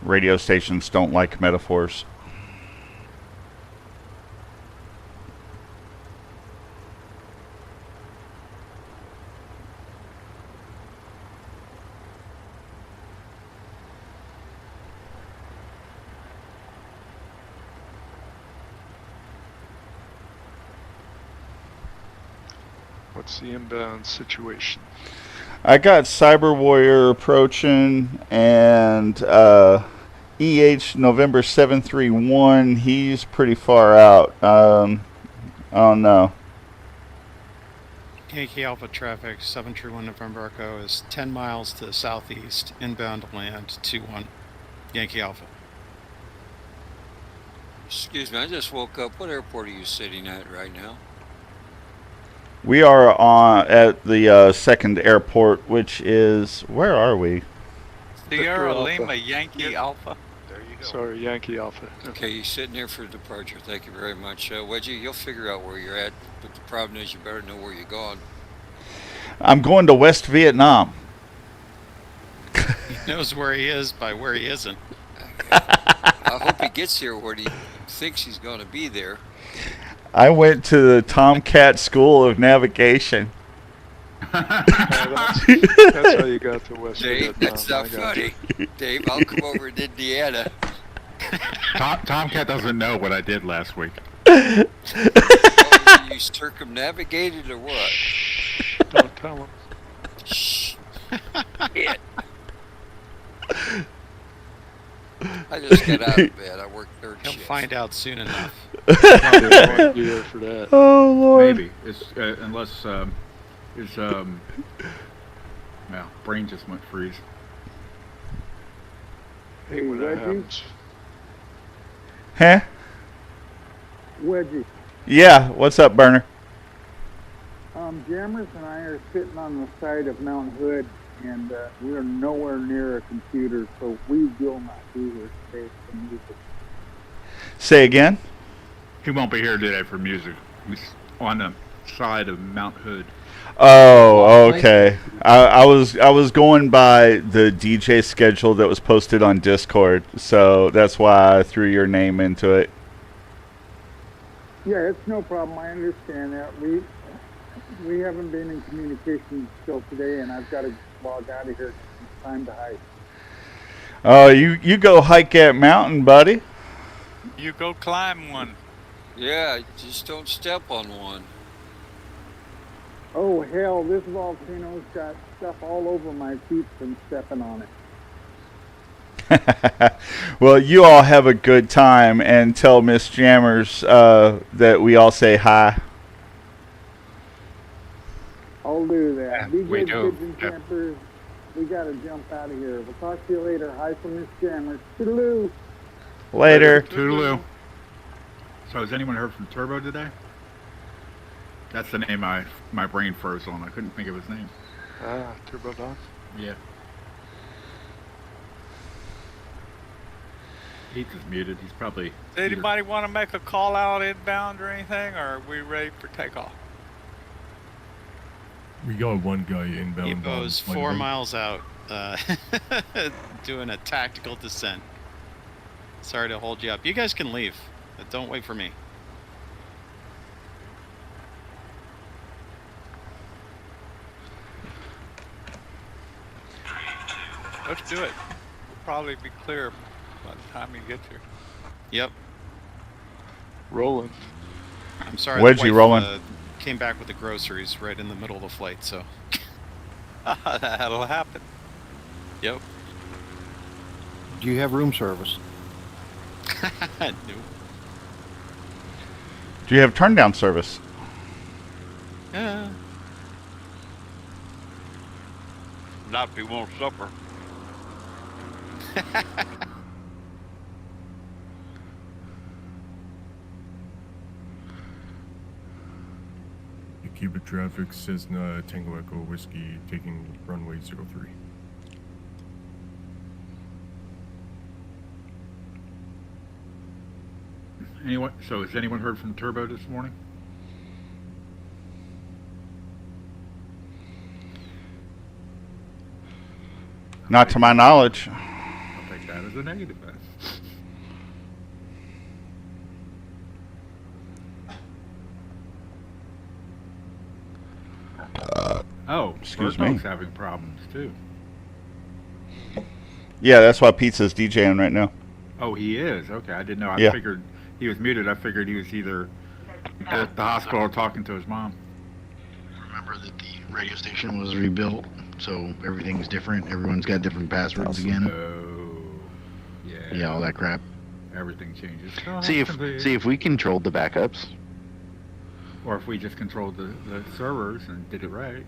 Radio stations don't like metaphors. What's the inbound situation? I got Cyber Warrior approaching, and EH November 731. He's pretty far out. I don't know. Yankee Alpha traffic, 731 November Echo is 10 miles to the southeast, inbound to land 21. Yankee Alpha. Excuse me, I just woke up. What airport are you sitting at right now? We are at the second airport, which is, where are we? Sierra Alpha. Lima Yankee Alpha. There you go. Sorry, Yankee Alpha. Okay, you're sitting there for departure. Thank you very much. Wedgie, you'll figure out where you're at, but the problem is you better know where you're going. I'm going to West Vietnam. He knows where he is by where he isn't. I hope he gets here where he thinks he's going to be there. I went to the Tomcat School of Navigation. That's how you got to West Dave, Vietnam. that's not funny. Dave, I'll come over to Indiana. Tomcat doesn't know what I did last week. Oh, you circumnavigated or what? Don't tell him. Shh. Shit. I just got out of bed. I worked third He'll shift. find out soon enough. Probably won't be there for that. Oh, Lord. Maybe. It's, unless his well, brain just went freeze. Hey, when that happens. Huh? Wedgie, Yeah, what's up, Burner? Jammers and I are sitting on the side of Mount Hood, and we are nowhere near a computer, so we will not be here today for music. Say again? He won't be here today for music. He's on the side of Mount Hood. Oh, okay. I was going by the DJ schedule that was posted on Discord, so that's why I threw your name into it. Yeah, it's no problem. I understand that. We haven't been in communication still today, and I've got to log out of here. It's time to hike. Oh, you go hike that mountain, buddy. You go climb one. Yeah, just don't step on one. Oh, hell, this volcano's got stuff all over my feet from stepping on it. Well, you all have a good time, and tell Miss Jammers that we all say hi. I'll do that. Be we good, do. kids and campers. We got to jump out of here. We'll talk to you later. Hi from Miss Jammers. Toodaloo. Later. Toodaloo. So has anyone heard from Turbo today? That's the name my brain froze on. I couldn't think of his name. Ah, Turbo Don. Yeah. He's just muted. He's probably. Does anybody want to make a call out inbound or anything, or are we ready for takeoff? We got one guy inbound. He goes flight 4 event. miles out, doing a tactical descent. Sorry to hold you up. You guys can leave, but don't wait for me. Let's do it. We'll probably be clear by the time you get here. Yep. Rolling. I'm sorry. Where'd the you wife, rolling? Came back with the groceries right in the middle of the flight, so. That'll happen. Yep. Do you have room service? Nope. Do you have turn down service? Not if you want supper. Cuba traffic, Cessna, Tango Echo Whiskey, taking runway 03. Anyone? So has anyone heard from Turbo this morning? Not to my knowledge. I'll take that as a negative then. Oh, Excuse Berto's me. having problems too. Yeah, that's why Pizza's DJing right now. Oh, he is? Okay, I didn't know. I Yeah. figured he was muted. I figured he was either at the hospital or talking to his mom. Remember that the radio station was rebuilt, so everything's different. Everyone's got different passwords again. Oh, yeah. Yeah, all that crap. Everything changes. See if we controlled the backups. Or if we just controlled the servers and did it right.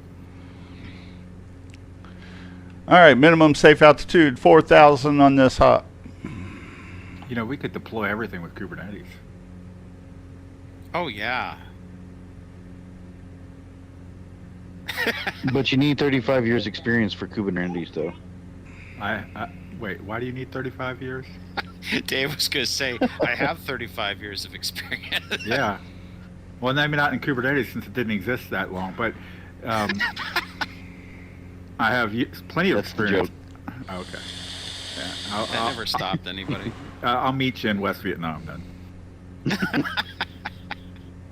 All right, minimum safe altitude 4,000 on this hop. You know, we could deploy everything with Kubernetes. Oh yeah. But you need 35 years experience for Kubernetes, though. Wait, why do you need 35 years? Dave was going to say, I have 35 years of experience. Yeah. Well, maybe not in Kubernetes since it didn't exist that long, but I have plenty of experience. Okay. Yeah, That never stopped anybody. I'll meet you in West Vietnam then.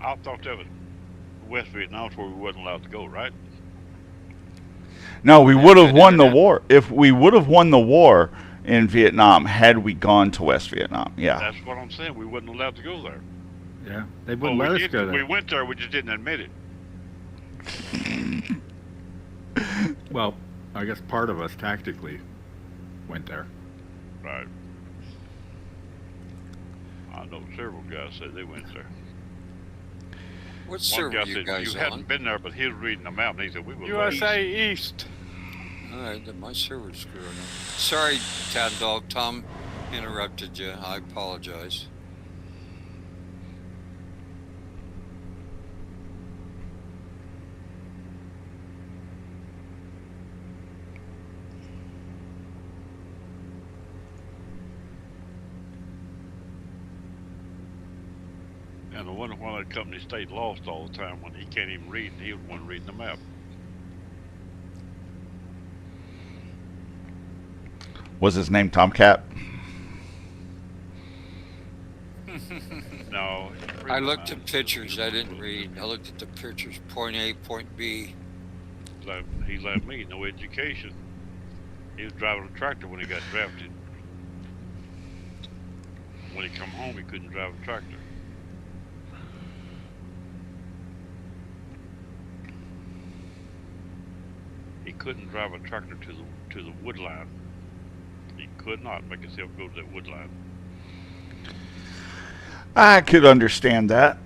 I thought that was West Vietnam's where we wasn't allowed to go, right? No, we would have won the war. If we would have won the war in Vietnam had we gone to West Vietnam, yeah. That's what I'm saying. We wasn't allowed to go there. Yeah, they wouldn't let us go there. We went there, we just didn't admit it. Well, I guess part of us tactically went there. Right. I know several guys said they went there. What One server guy you said, guys you on? hadn't been there, but he was reading the map, and he said, we were USA East. All right, then my server's screwing up. Sorry, Cat Dog. Tom interrupted you. I apologize. And the wonder why that company stayed lost all the time when he can't even read, and he was the one reading the map. Was his name Tomcat? No. I looked at pictures. I didn't read. I looked at the pictures. Point A, point B. He like me, no education. He was driving a tractor when he got drafted. When he come home, he couldn't drive a tractor. He couldn't drive a tractor to the wood line. He could not make himself go to that wood line. I could understand that.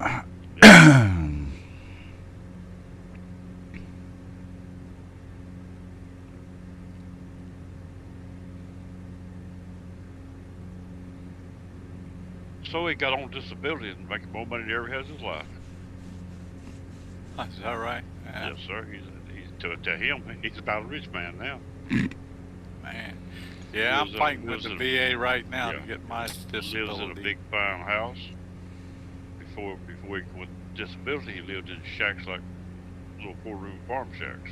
So he got on disability and making more money than he ever has in his life. Is that right? Yeah. Yes, sir. He's to him, he's about a rich man now. Man. Yeah, I'm fighting with the VA right now to get my disability. Lives in a big fine house. Before he went disability, he lived in shacks like little 4-room farm shacks.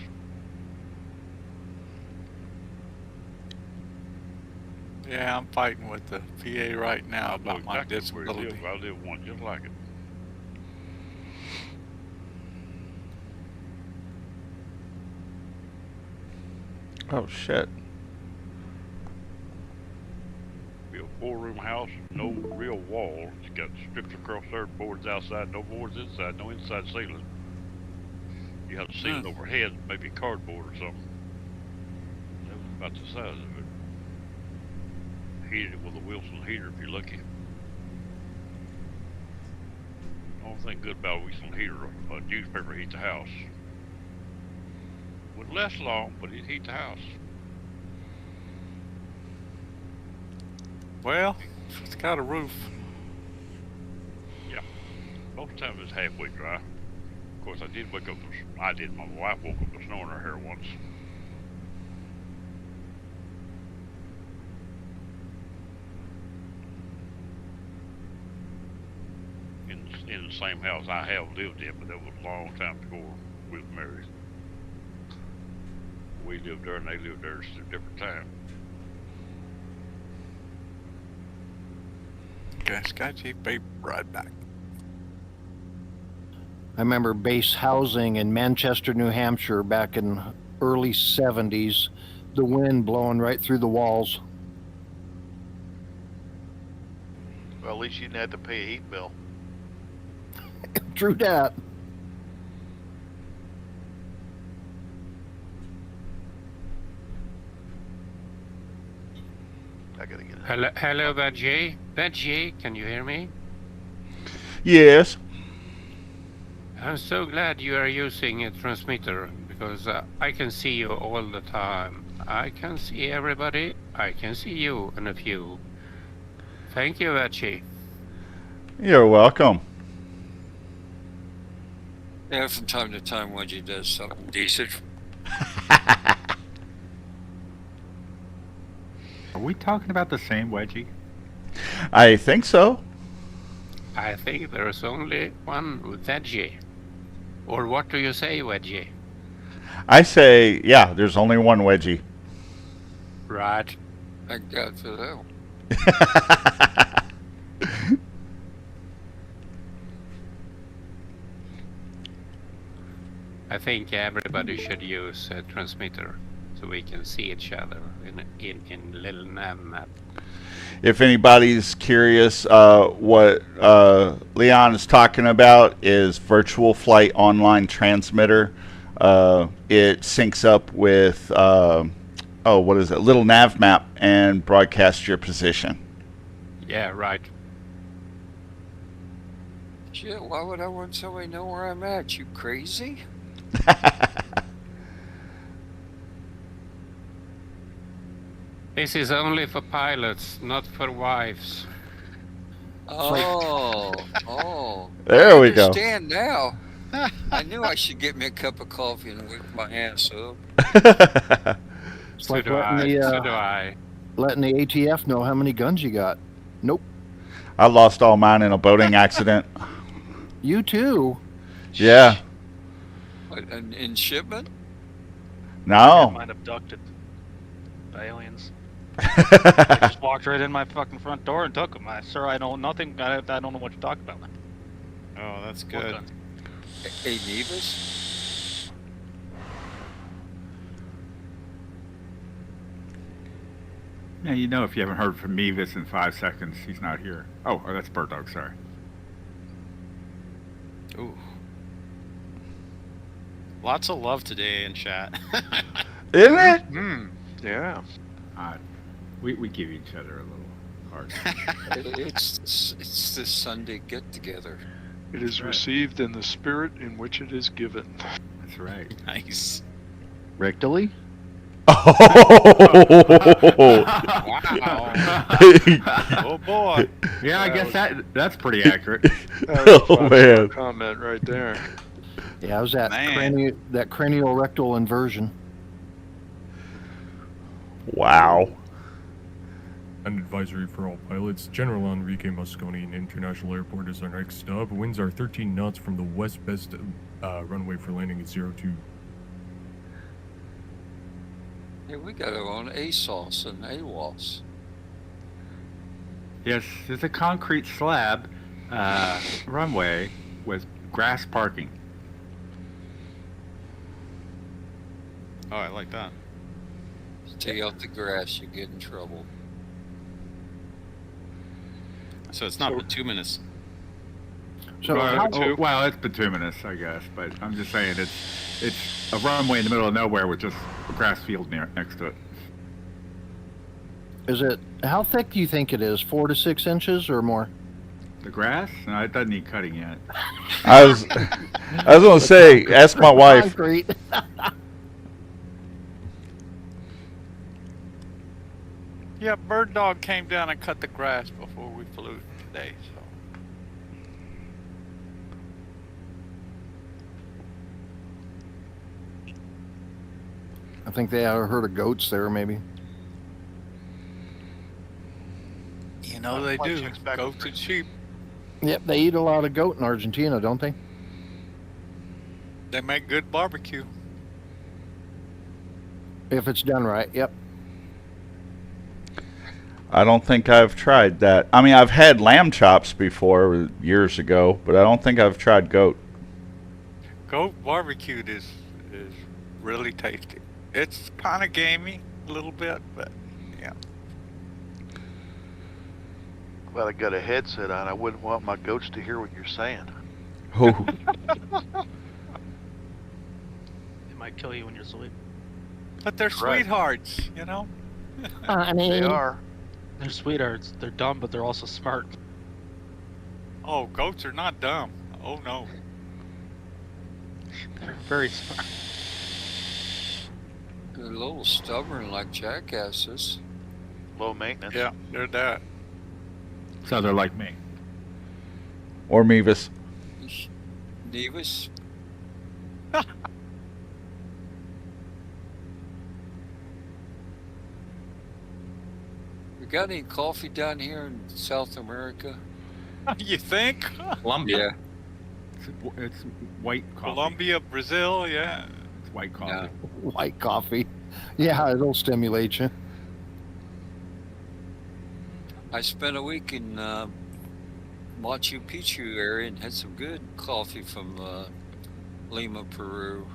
Yeah, I'm fighting with the VA right now about Exactly my where he disability. lived. I live one just like it. Oh shit. Be a 4-room house, no real wall. It's got strips across there, boards outside, no boards inside, no inside ceiling. You have a ceiling overhead, maybe cardboard or something. That was about the size of it. Heated it with a Wilson heater if you're lucky. The only thing good about a Wilson heater, a newspaper heat the house. Wouldn't last long, but it'd heat the house. Well, it's got a roof. Yeah. Most of the time it's halfway dry. Of course, I did wake up, my wife woke up with snow in her hair once. In the same house I have lived in, but that was a long time before we was married. We lived there and they lived there at a different time. Okay, Sky Chief, be right back. I remember base housing in Manchester, New Hampshire back in early 70s, the wind blowing right through the walls. Well, at least you didn't have to pay a heat bill. True that. I gotta get it. Hello, Badgie. Badgie, can you hear me? Yes. I'm so glad you are using a transmitter because I can see you all the time. I can see everybody. I can see you and a few. Thank you, Badgie. You're welcome. Yeah, from time to time, Wedgie does something decent. Are we talking about the same Wedgie? I think so. I think there's only one Wedgie. Or what do you say, Wedgie? I say, yeah, there's only one Wedgie. Right. Thank God for that one. I think everybody should use a transmitter so we can see each other in little nav map. If anybody's curious, what Leon is talking about is Virtual Flight Online Transmitter. It syncs up with, what is it, Little Nav Map and broadcasts your position. Yeah, right. Shit, why would I want somebody to know where I'm at? You crazy? This is only for pilots, not for wives. Oh. There we go. I understand now. I knew I should get me a cup of coffee and wake my ass up. It's So like do I. letting the ATF know how many guns you got. Nope. I lost all mine in a boating accident. You too. Yeah. What, in shipment? No. Mine abducted by aliens. They just walked right in my fucking front door and took them. Sir, I know nothing. I don't know what you're talking about. Oh, that's good. Hey, Nevis? Yeah, you know, if you haven't heard from Nevis in 5 seconds, he's not here. Oh, that's Bird Dog, sorry. Ooh. Lots of love today in chat. Isn't it? Yeah. We give each other a little heart. It's this Sunday get-together. It is received in the spirit in which it is given. That's right. Nice. Rectally? Oh. Wow. Oh boy. Yeah, I guess that's pretty accurate. Oh, man. Comment right there. Yeah, it was that cranial rectal inversion. Wow. An advisory for all pilots. General Enrique Mosconi International Airport is our next stop. Winds are 13 knots from the west best runway for landing at 02. Hey, we got our own ASOS and AWOS. Yes, there's a concrete slab runway with grass parking. Oh, I like that. Stay off the grass, you get in trouble. So it's not bituminous. So well, it's bituminous, I guess, but I'm just saying it's a runway in the middle of nowhere with just a grass field next to it. Is it, how thick do you think it is? 4 to 6 inches or more? The grass? No, it doesn't need cutting yet. I was going to say, ask my wife. Concrete. Yeah, Bird Dog came down and cut the grass before we flew today, so. I think they had a herd of goats there, maybe. You know they do. Goats and sheep. Yep, they eat a lot of goat in Argentina, don't they? They make good barbecue. If it's done right, yep. I don't think I've tried that. I mean, I've had lamb chops before years ago, but I don't think I've tried goat. Goat barbecued is really tasty. It's kind of gamey a little bit, but yeah. Glad I got a headset on. I wouldn't want my goats to hear what you're saying. Oh. It might kill you when you're asleep. But they're Right. sweethearts, you know? They are. They're sweethearts. They're dumb, but they're also smart. Oh, goats are not dumb. Oh, no. They're very smart. They're a little stubborn like jackasses. Low maintenance. Yeah, they're that. So they're like me. Or Mevis. Nevis? You got any coffee down here in South America? You think? Colombia. Yeah. It's white coffee. Colombia, Brazil, yeah. It's white coffee. White coffee. Yeah, it'll stimulate you. I spent a week in Machu Picchu area and had some good coffee from Lima, Peru.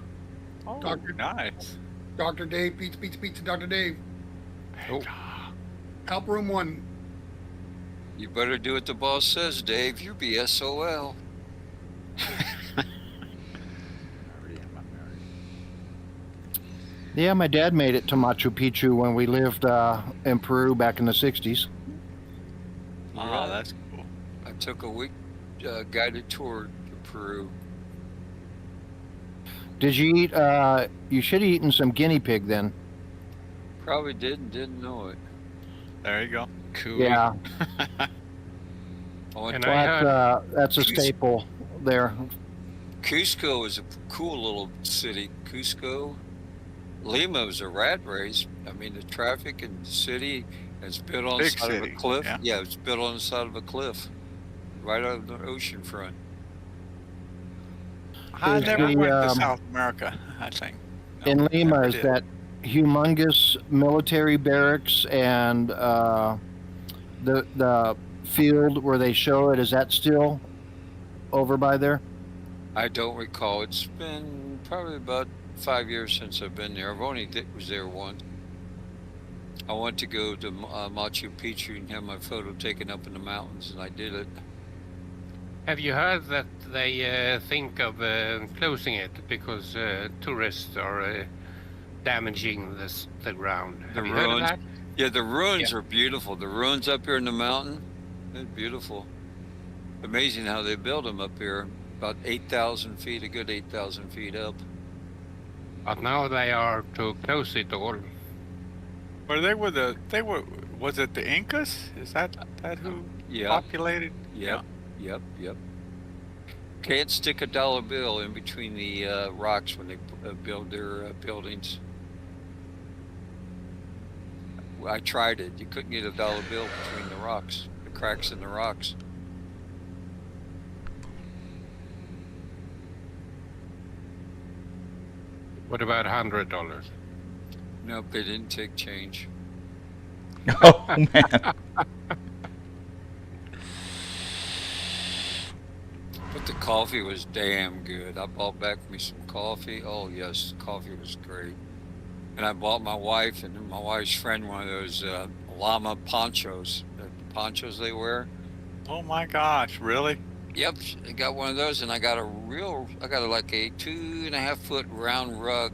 Oh, Dr. nice. Dr. Dave, pizza, Dr. Dave. Oh. Help room 1. You better do what the boss says, Dave. You'll be SOL. Yeah, my dad made it to Machu Picchu when we lived in Peru back in the 60s. Oh, that's cool. I took a week guided tour to Peru. Did you eat, you should have eaten some guinea pig then. Probably didn't know it. There you go. Cool. Yeah. And That's a staple there. Cusco is a cool little city. Cusco. Lima was a rat race. I mean, the traffic in the city is built on the Big side of city, a cliff. yeah. Yeah, it's built on the side of a cliff, right out of the ocean front. I Is never the, went to South America, I think. No, in Lima never is did. that humongous military barracks and the field where they show it, is that still over by there? I don't recall. It's been probably about 5 years since I've been there. I've only was there once. I want to go to Machu Picchu and have my photo taken up in the mountains, and I did it. Have you heard that they think of closing it because tourists are damaging the ground? The Have you heard of ruins. that? Yeah, the ruins Yeah. are beautiful. The ruins up here in the mountain, they're beautiful. Amazing how they build them up here. About 8,000 feet, a good 8,000 feet up. But now they are to close it all. Was it the Incas? Is that who Yeah. populated? Yep. Can't stick a dollar bill in between the rocks when they build their buildings. I tried it. You couldn't get a dollar bill between the rocks, the cracks in the rocks. What about $100? Nope, they didn't take change. Oh, man. But the coffee was damn good. I bought back me some coffee. Oh yes, the coffee was great. And I bought my wife and my wife's friend one of those llama ponchos. The ponchos they wear. Oh my gosh, really? Yep, I got one of those, and I got like a 2.5 foot round rug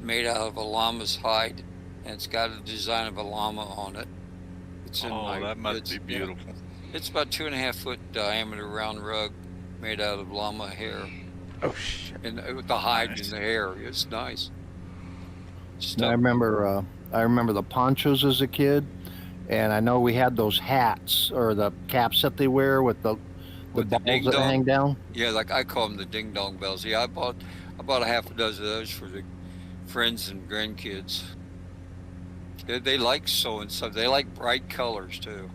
made out of a llama's hide, and it's got a design of a llama on it. It's That must be beautiful. It's about 2.5 foot diameter round rug made out of llama hair. Oh shit! And with the hide and the hair, it's nice. I remember the ponchos as a kid, and I know we had those hats or the caps that they wear with the balls that hang down. Yeah, like I call them the ding dong bells. Yeah, I bought a half a dozen of those for the friends and grandkids. They like sewing stuff. They like bright colors too.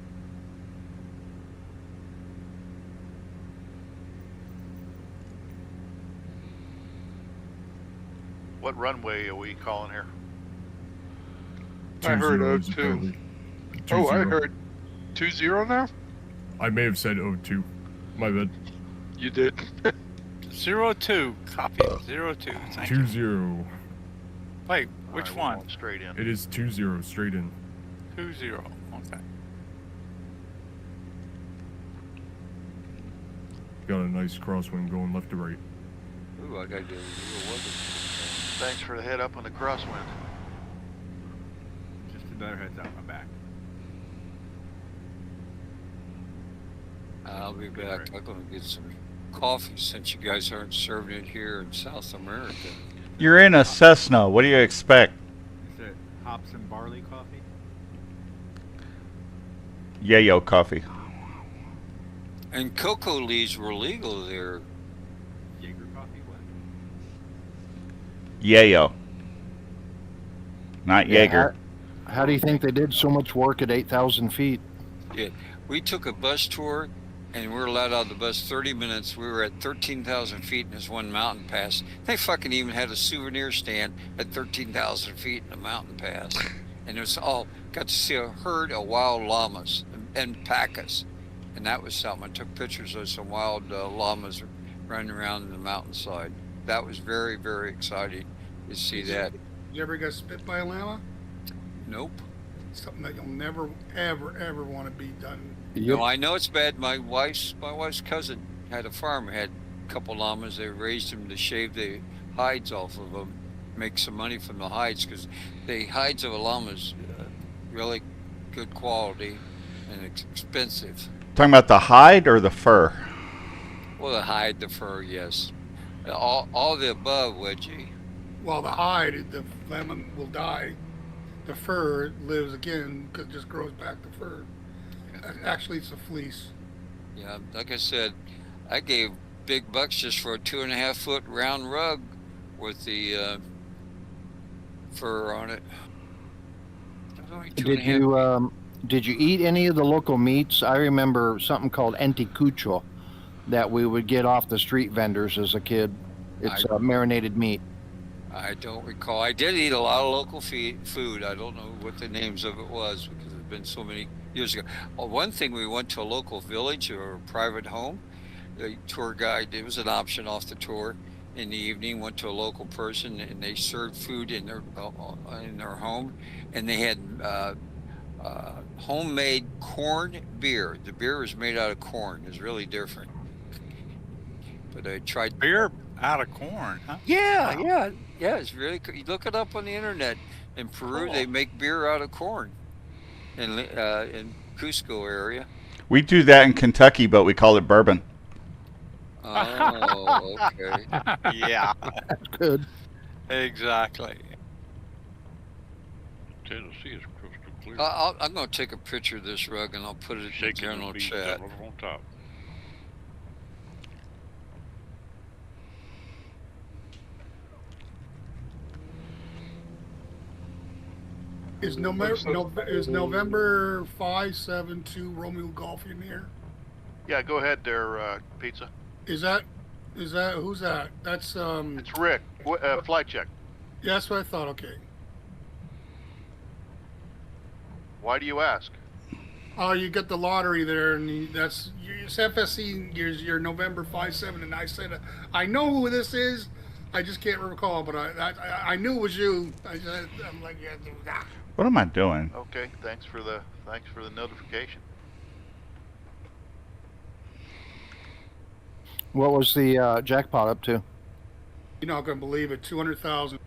What runway are we calling here? I heard of too. Oh, I 2-0. heard 2-0 now? I may have said 0-2. My bad. You did. 02. Copy. 02. Thank you. 2-0. Wait, which Alright, we're one? going straight in. It is 2-0 straight in. 20. Okay. Got a nice crosswind going left to right. Ooh, I gotta do a little weather. Thanks for the head up on the crosswind. Just another heads up, I'm back. I'll be back. I'm gonna get some coffee since you guys aren't serving it here in South America. You're in a Cessna. What do you expect? Is it hops and barley coffee? Yayo coffee. And cocoa leaves were legal there. Jaeger coffee? What? Yayo. Not Yeah, Jaeger. How do you think they did so much work at 8,000 feet? Yeah, we took a bus tour, and we were allowed out of the bus 30 minutes. We were at 13,000 feet in this one mountain pass. They fucking even had a souvenir stand at 13,000 feet in a mountain pass. And it was all, got to see a herd of wild llamas and pacas. And that was something. I took pictures of some wild llamas running around in the mountainside. That was very, very exciting to see that. You ever get spit by a llama? Nope. Something that you'll never, ever, ever want to be done. No, I know it's bad. My wife's cousin had a farm, had a couple llamas. They raised them to shave the hides off of them, make some money from the hides, because the hides of a llama is really good quality and expensive. Talking about the hide or the fur? Well, the hide, the fur, yes. All the above, Wedgie. Well, the hide, the llama will die. The fur lives again because it just grows back to fur. Actually, it's a fleece. Yeah, like I said, I gave big bucks just for a 2.5 foot round rug with the fur on it. Did you eat any of the local meats? I remember something called anticucho that we would get off the street vendors as a kid. It's marinated meat. I don't recall. I did eat a lot of local food. I don't know what the names of it was because it's been so many years ago. Well, one thing, we went to a local village or a private home. The tour guide, it was an option off the tour. In the evening, went to a local person and they served food in their home, and they had homemade corn beer. The beer was made out of corn. It's really different. But I tried beer out of corn, huh? Yeah, Wow. yeah. It's really cool. You look it up on the internet. In Peru, Cool. they make beer out of corn. In Cusco area. We do that in Kentucky, but we call it bourbon. Oh, okay. Yeah. That's good. Exactly. Tennessee is crystal clear. I'm going to take a picture of this rug and I'll put it in the Shaking general the beach chat. down on top. Is November 572 Romeo Golf in here? Yeah, go ahead there, Pizza. Is that who's that? That's It's Rick. Flight check. Yeah, that's what I thought. Okay. Why do you ask? Oh, you get the lottery there, and that's it's FSC. Your November 57, and I said I know who this is. I just can't recall, but I knew it was you. I'm like, yeah, nah. What am I doing? Okay, thanks for the notification. What was the jackpot up to? You're not gonna believe it. 200,000.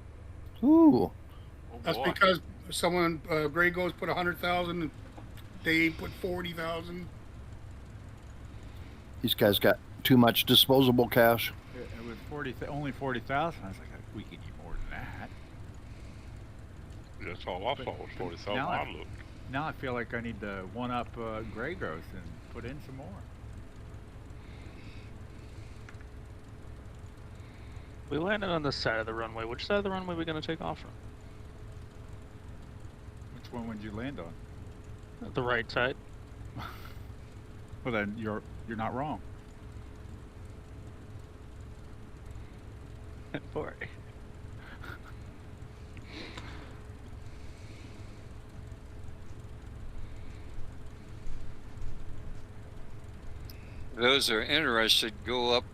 Ooh. That's because someone Grey Ghost put 100,000, and Dave put 40,000. These guys got too much disposable cash. It was only 40,000. I was like, we could get more than that. That's all I saw was 40,000. now I looked. Now I feel like I need to one-up Grey Ghost and put in some more. We landed on this side of the runway. Which side of the runway are we going to take off from? Which one would you land on? The right side. Well, then you're not wrong. Boy. those are interested, go up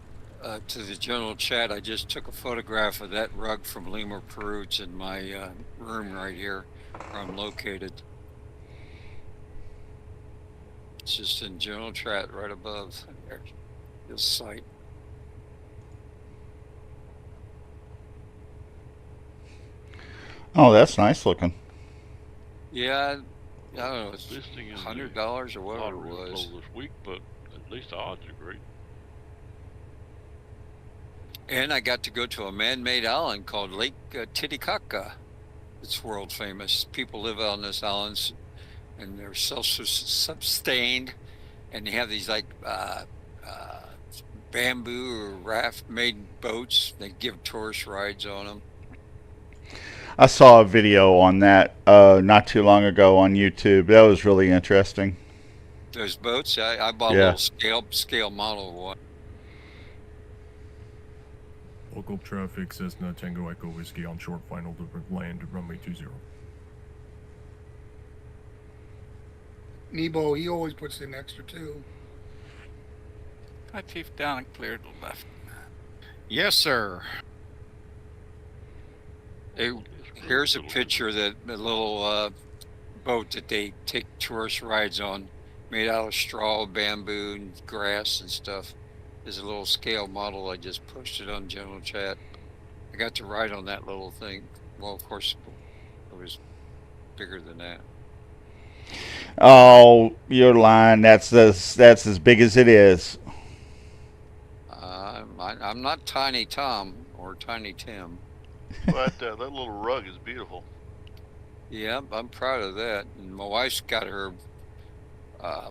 to the general chat. I just took a photograph of that rug from Lima, Peru. It's in my room right here where I'm located. It's just in general chat right above this site. Oh, that's nice looking. Yeah, I don't know. It's This thing is $100 or whatever it lottery was. this week, but at least the odds are great. And I got to go to a man-made island called Lake Titicaca. It's world famous. People live on this island, and they're self-sustained, and they have these like bamboo or raft-made boats. They give tourist rides on them. I saw a video on that not too long ago on YouTube. That was really interesting. Those boats, I bought a Yeah. little scale model of one. Local traffic, Cessna Tango Echo Whiskey on short final to land runway 20. Nebo, he always puts in extra too. Hi, Chief, down and clear to the left. Yes, sir. Here's a picture of the little boat that they take tourist rides on, made out of straw, bamboo, and grass and stuff. There's a little scale model I just posted on general chat. I got to ride on that little thing. Well, of course, it was bigger than that. Oh, you're lying. That's as big as it is. I'm not Tiny Tom or Tiny Tim. But that little rug is beautiful. Yeah, I'm proud of that. And my wife's got her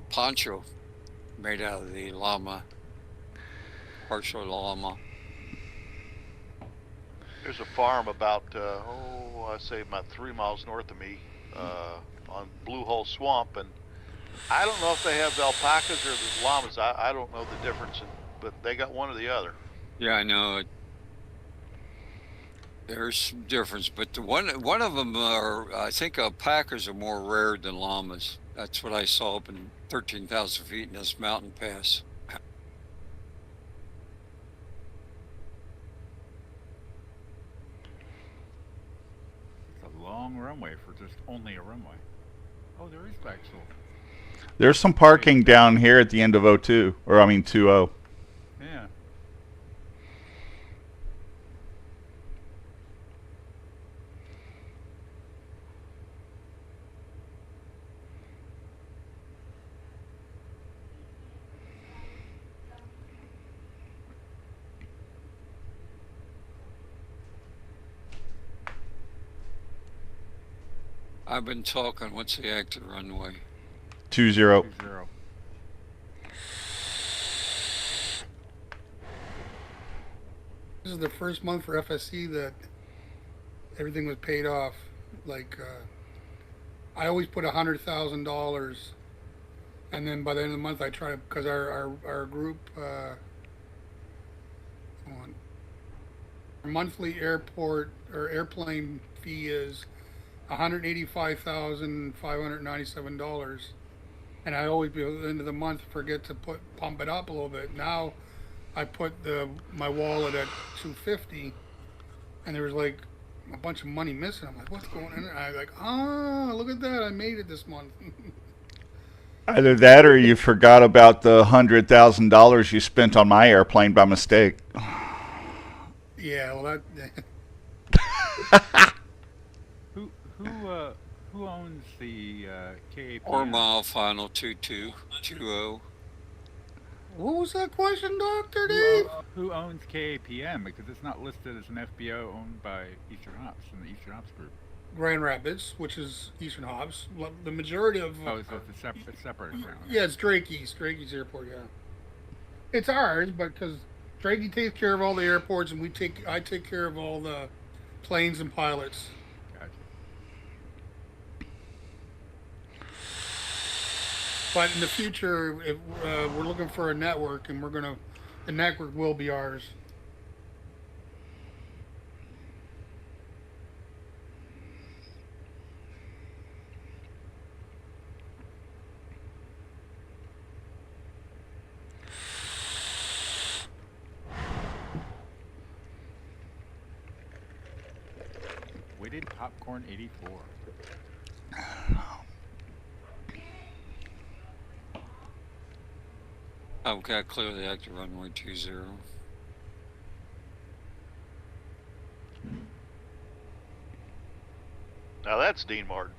poncho made out of the llama, partial llama. There's a farm about, I say about 3 miles north of me, on Blue Hole Swamp, and I don't know if they have alpacas or the llamas. I don't know the difference, but they got one or the other. Yeah, I know. There's some difference, but the one of them are, I think alpacas are more rare than llamas. That's what I saw up in 13,000 feet in this mountain pass. It's a long runway for just only a runway. Oh, there is actual. There's some parking down here at the end of 02, or I mean 20. Yeah. I've been talking. What's the active runway? 20. 20. This is the first month for FSC that everything was paid off. Like, I always put $100,000, and then by the end of the month I try to, because our group, our monthly airport or airplane fee is $185,597, and I always, by the end of the month, forget to pump it up a little bit. Now I put my wallet at 250, and there was like a bunch of money missing. I'm like, what's going on? And I like, look at that, I made it this month. Either that or you forgot about the $100,000 you spent on my airplane by mistake. Yeah, well that. Who owns the KAPM? 4 mile final 2220. What was that question, Dr. Dave? Who owns KAPM? Because it's not listed as an FBO owned by EasternHops in the EasternHops group. Grand Rapids, which is EasternHops. The majority of so it's separate. Yeah, it's Drake's airport. Yeah, it's ours, but because Drake takes care of all the airports, and I take care of all the planes and pilots. Gotcha. But in the future, if, we're looking for a network, and the network will be ours. Popcorn 84. Okay, clear the active runway 20. Now that's Dean Martin.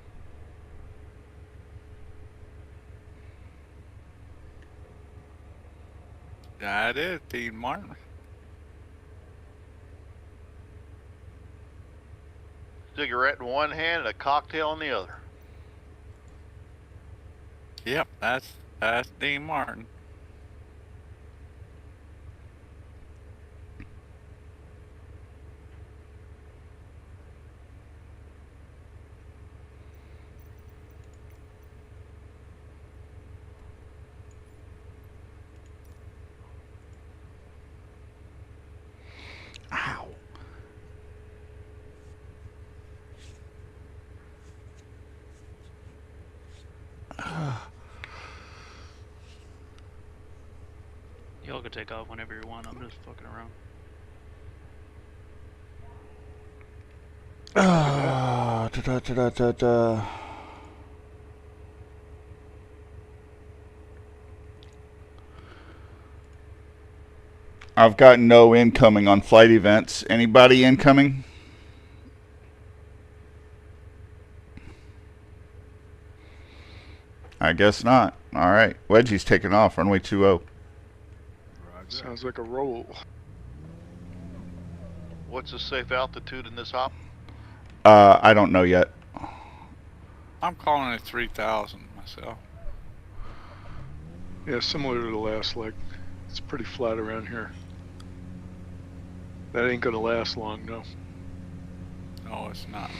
That is Dean Martin. Cigarette in one hand and a cocktail in the other. Yep, that's Dean Martin. Ow. Y'all can take off whenever you want. I'm just fucking around. Da. I've got no incoming on flight events. Anybody incoming? I guess not. All right. Wedgie's taking off. Runway 20. Sounds like a roll. What's the safe altitude in this hop? I don't know yet. I'm calling it 3,000 myself. Yeah, similar to the last leg. It's pretty flat around here. That ain't gonna last long, no. No, it's not.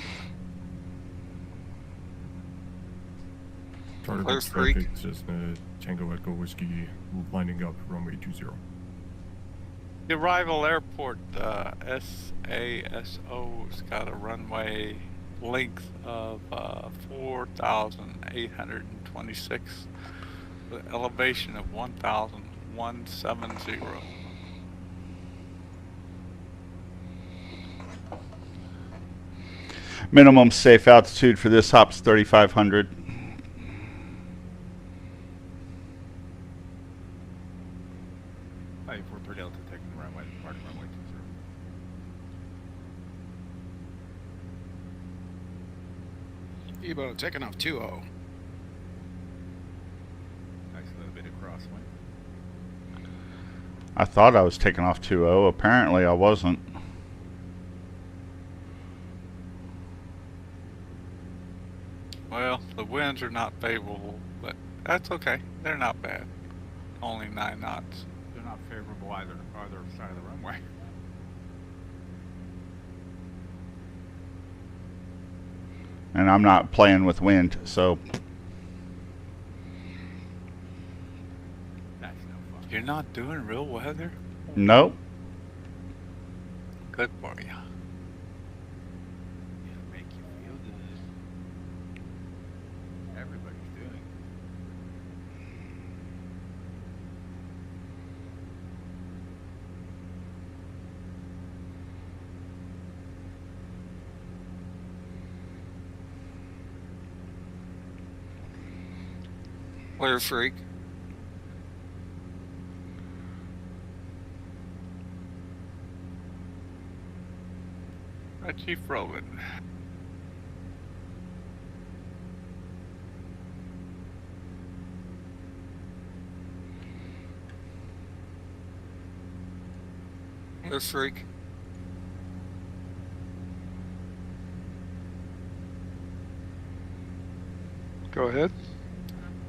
Charter Clear Box Freak. traffic, Cessna Tango Echo Whiskey, lining up runway 20. The arrival airport, SASO's got a runway length of 4,826 with elevation of 1,170. Minimum safe altitude for this hop is 3,500. Hey, 43 Delta taking runway, departing runway 20. Ebo taking off 20. Nice little bit of crosswind. I thought I was taking off 20. Apparently I wasn't. Well, the winds are not favorable, but that's okay. They're not bad. Only 9 knots. They're not favorable either side of the runway. And I'm not playing with wind, so That's no fun. You're not doing real weather? nope. Good for you. It'll make you feel good. Everybody's doing. Clear Freak. Chief Roland. Clear Freak. Go ahead.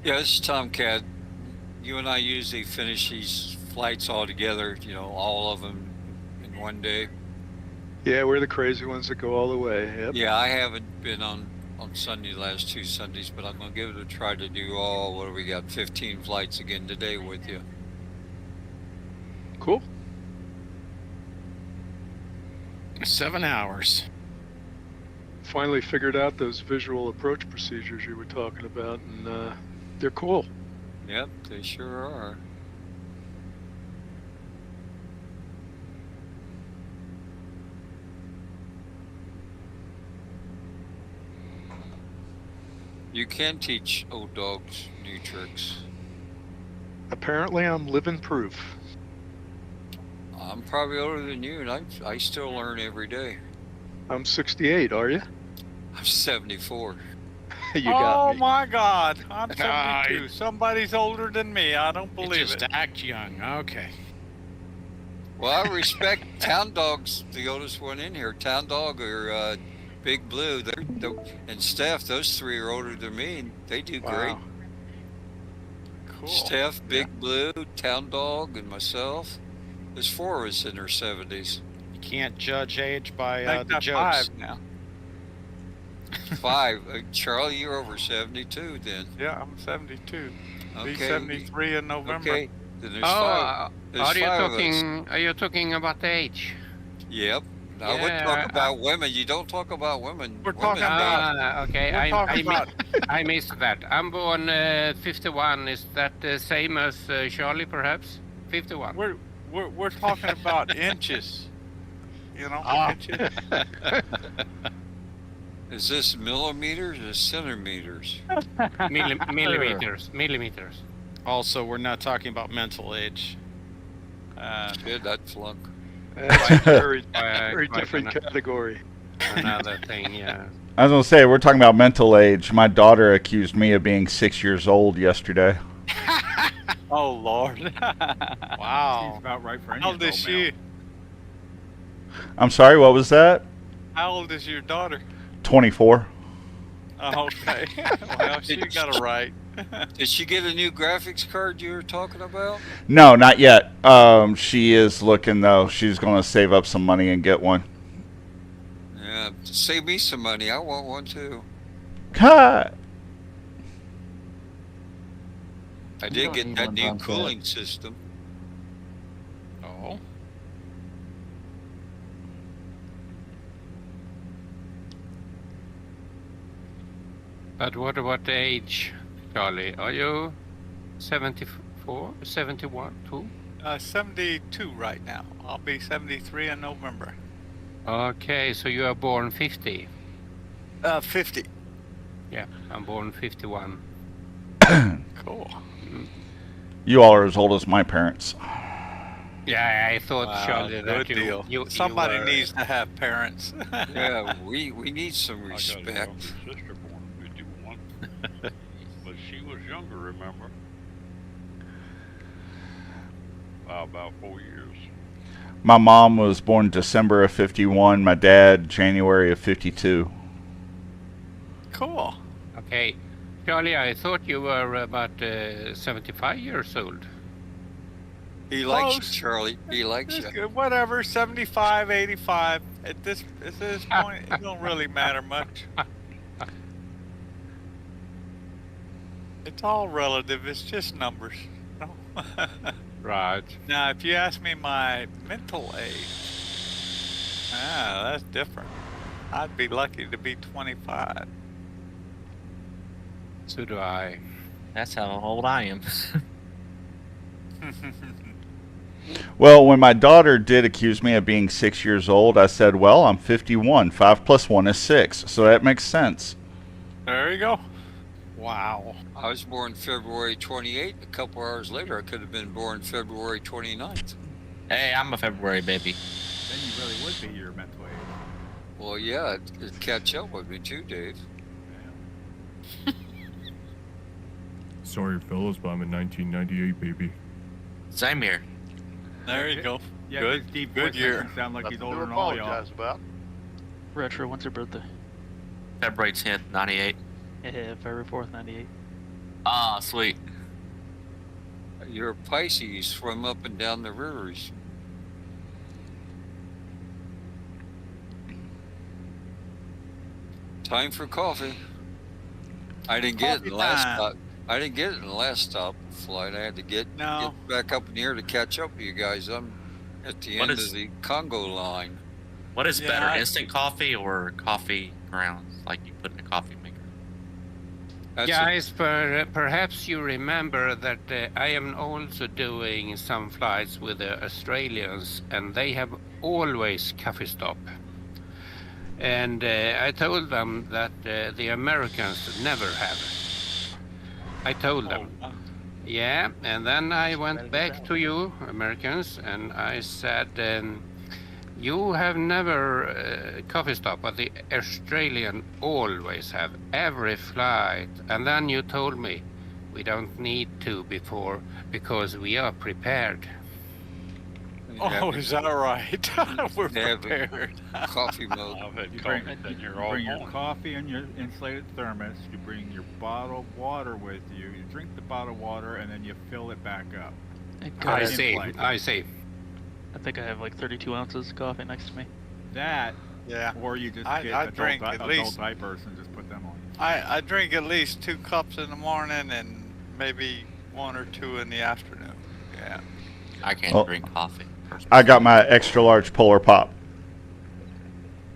Yeah, this is Tomcat. You and I usually finish these flights all together, you know, all of them in one day. Yeah, we're the crazy ones that go all the way. Yep. Yeah, I haven't been on Sunday, last 2 Sundays, but I'm going to give it a try to do all, what do we got, 15 flights again today with you. Cool. 7 hours. Finally figured out those visual approach procedures you were talking about, and they're cool. Yep, they sure are. You can teach old dogs new tricks. Apparently, I'm living proof. I'm probably older than you, and I still learn every day. I'm 68, are you? I'm 74. You got Oh me. my God, I'm Ah, 72. Somebody's older than me. I don't You believe just it. act young. Okay. Well, I respect Town Dog's the oldest one in here. Town Dog or Big Blue, and Steph. Those three are older than me, and they do great. Wow. Cool. Steph, Big Blue, Town Dog, and myself. There's 4 of us in our 70s. You can't judge age by Make the that jokes. 5 now. 5. Charlie, you're over 72 then. Yeah, I'm 72. Okay. Be 73 in November. Okay. Then there's Oh, 5. There's are you 5 of us. talking? Are you talking about the age? Yep. I would Yeah, talk about women. You don't talk about women. We're Women talking about- Okay, We're talking about. I missed that. I'm born 51. Is that the same as Charlie, perhaps? 51. We're talking about inches. You know, inches. Is this millimeters or centimeters? Millimeters. Also, we're not talking about mental age. Shit, that flunk. That's a very, Quite very different category. Another thing, yeah. I was gonna say, we're talking about mental age. My daughter accused me of being 6 years old yesterday. Oh Lord. Wow. Seems about right for any How old is adult she? male. I'm sorry, what was that? How old is your daughter? 24. Oh, okay. Well, she got it right. Did she get a new graphics card you were talking about? No, not yet. She is looking though. She's gonna save up some money and get one. Yeah, save me some money. I want one too. Cut. I You did don't get need that one, new Tom, cooling system. Oh. But what about the age, Charlie? Are you 74, 71 too? 72 right now. I'll be 73 in November. Okay, so you are born 50. 50. Yeah, I'm born 51. Cool. You all are as old as my parents. Yeah, I thought, Wow, Charlie, that good deal. you Somebody were- needs to have parents. Yeah, we need some I got a respect. younger sister born in 51. But she was younger, remember? By about 4 years. My mom was born December of 51. My dad, January of 52. Cool. Okay, Charlie, I thought you were about 75 years old. He likes you, Close. Charlie. He likes It's you. good. Whatever, 75, 85. At this point, it don't really matter much. It's all relative. It's just numbers. No? Right. Now, if you ask me my mental age, that's different. I'd be lucky to be 25. So do I. That's how old I am. Well, when my daughter did accuse me of being 6 years old, I said, well, I'm 51. 5 plus 1 is 6. So that makes sense. There you go. Wow. I was born February 28th. A couple hours later, I could have been born February 29th. Hey, I'm a February baby. Then you really would be your mental age. Well, yeah, it'd catch up with me too, Dave. Sorry, fellas, but I'm a 1998 baby. Same here. There you go. Yeah, Good- his deep good voice year. makes him sound like he's Nothing older to than all y'all. apologize about. Retro, when's your birthday? February 10th, 98. Yeah, February 4th, 98. Ah, sweet. You're a Pisces. You swim up and down the rivers. Time for coffee. I didn't get it in the Coffee last time. stop. I didn't get it in the last stop flight. I had to get back up in the air to catch up with you guys. I'm at the What end is- of the Congo line. What is Yeah, better, I- instant coffee or coffee grounds, like you put in a coffee maker? That's Guys, perhaps you remember that I am also doing some flights with the Australians, and they have always coffee stop. And I told them that the Americans never have. I told them. Yeah, and then I went back to you, Americans, and I said, you have never coffee stop, but the Australian always have every flight. And then you told me, we don't need to because we are prepared. Oh, is that right? We're They have prepared. coffee mug. I've had You coffee bring, been you here all bring your morning. coffee in your insulated thermos. You bring your bottle of water with you. You drink the bottle of water, and then you fill it back up. I In see. flight. I see. I think I have like 32 ounces of coffee next to me. That, Yeah. or you just I get drink at adult least- diapers and just put them on. I drink at least 2 cups in the morning and maybe 1 or 2 in the afternoon. Yeah. I can't Well, drink coffee. I got my extra large Polar Pop.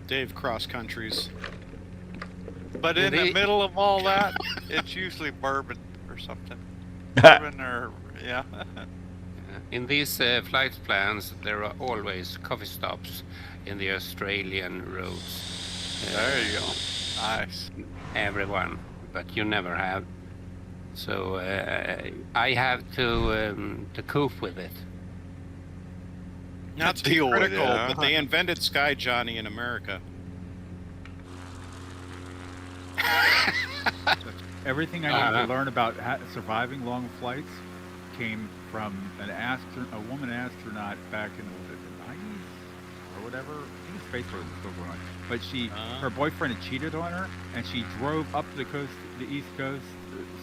Dave cross countries. But in the Indeed. middle of all that, it's usually bourbon or something. Bourbon or, yeah. In these flight plans, there are always coffee stops in the Australian roads. There you go. Nice. Everyone, but you never have. So I have to cope with it. Not to be Deal with it, critical, huh? but they invented Sky Johnny in America. Everything I needed to learn about surviving long flights came from a woman astronaut back in the 90s or whatever. I think Space Force was still going on. But her boyfriend had cheated on her, and she drove up the coast, the East Coast,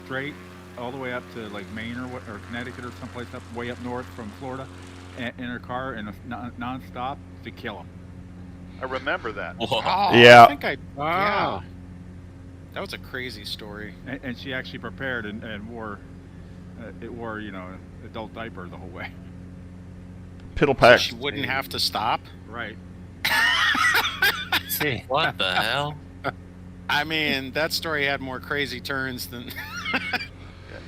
straight all the way up to like Maine or Connecticut or someplace up way up north from Florida, in her car and non-stop to kill him. I remember that. Oh, Yeah. I think yeah. That was a crazy story. And she actually prepared and wore adult diaper the whole way. Piddle So pack. she wouldn't have to stop. Right. See. What the hell? I mean, that story had more crazy turns than. Yeah,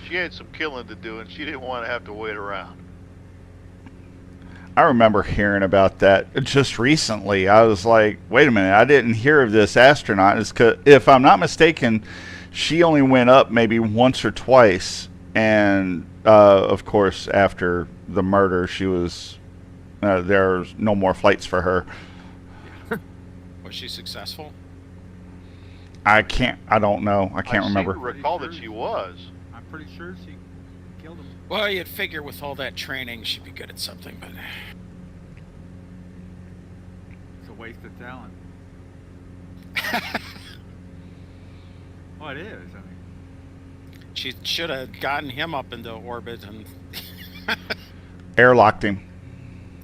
she had some killing to do, and she didn't want to have to wait around. I remember hearing about that just recently. I was like, wait a minute, I didn't hear of this astronaut. It's 'cause, if I'm not mistaken, she only went up maybe once or twice. And, of course, after the murder, she was, there's no more flights for her. Was she successful? I don't know. I can't remember. I seem to recall that she was. I'm pretty sure she killed him. Well, you'd figure with all that training, she'd be good at something, but. It's a waste of talent. Well, it is. I mean, She should have gotten him up into orbit and Airlocked him.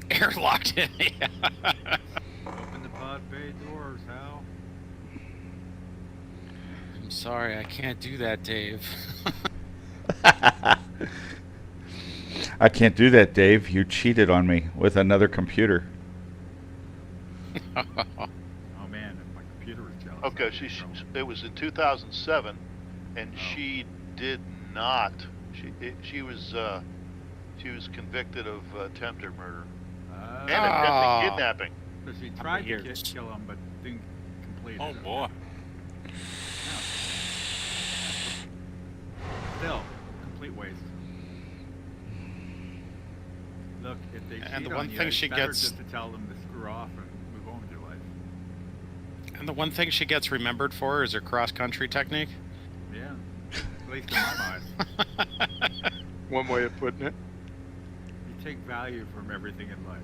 airlocked him. Yeah. open the pod bay doors, Hal. I'm sorry, I can't do that, Dave. I can't do that, Dave. You cheated on me with another computer. Oh man, my computer was jealous. Okay, it was in 2007, and she did not. She was convicted of attempted murder and attempted kidnapping. So she tried to kill him, but didn't complete it. Oh boy. Still, complete waste. Look, if they And cheat the one on you, thing it's she better gets- just to tell them to screw off and move on with your life. And the one thing she gets remembered for is her cross-country technique. Yeah, at least in my mind. One way of putting it. You take value from everything in life.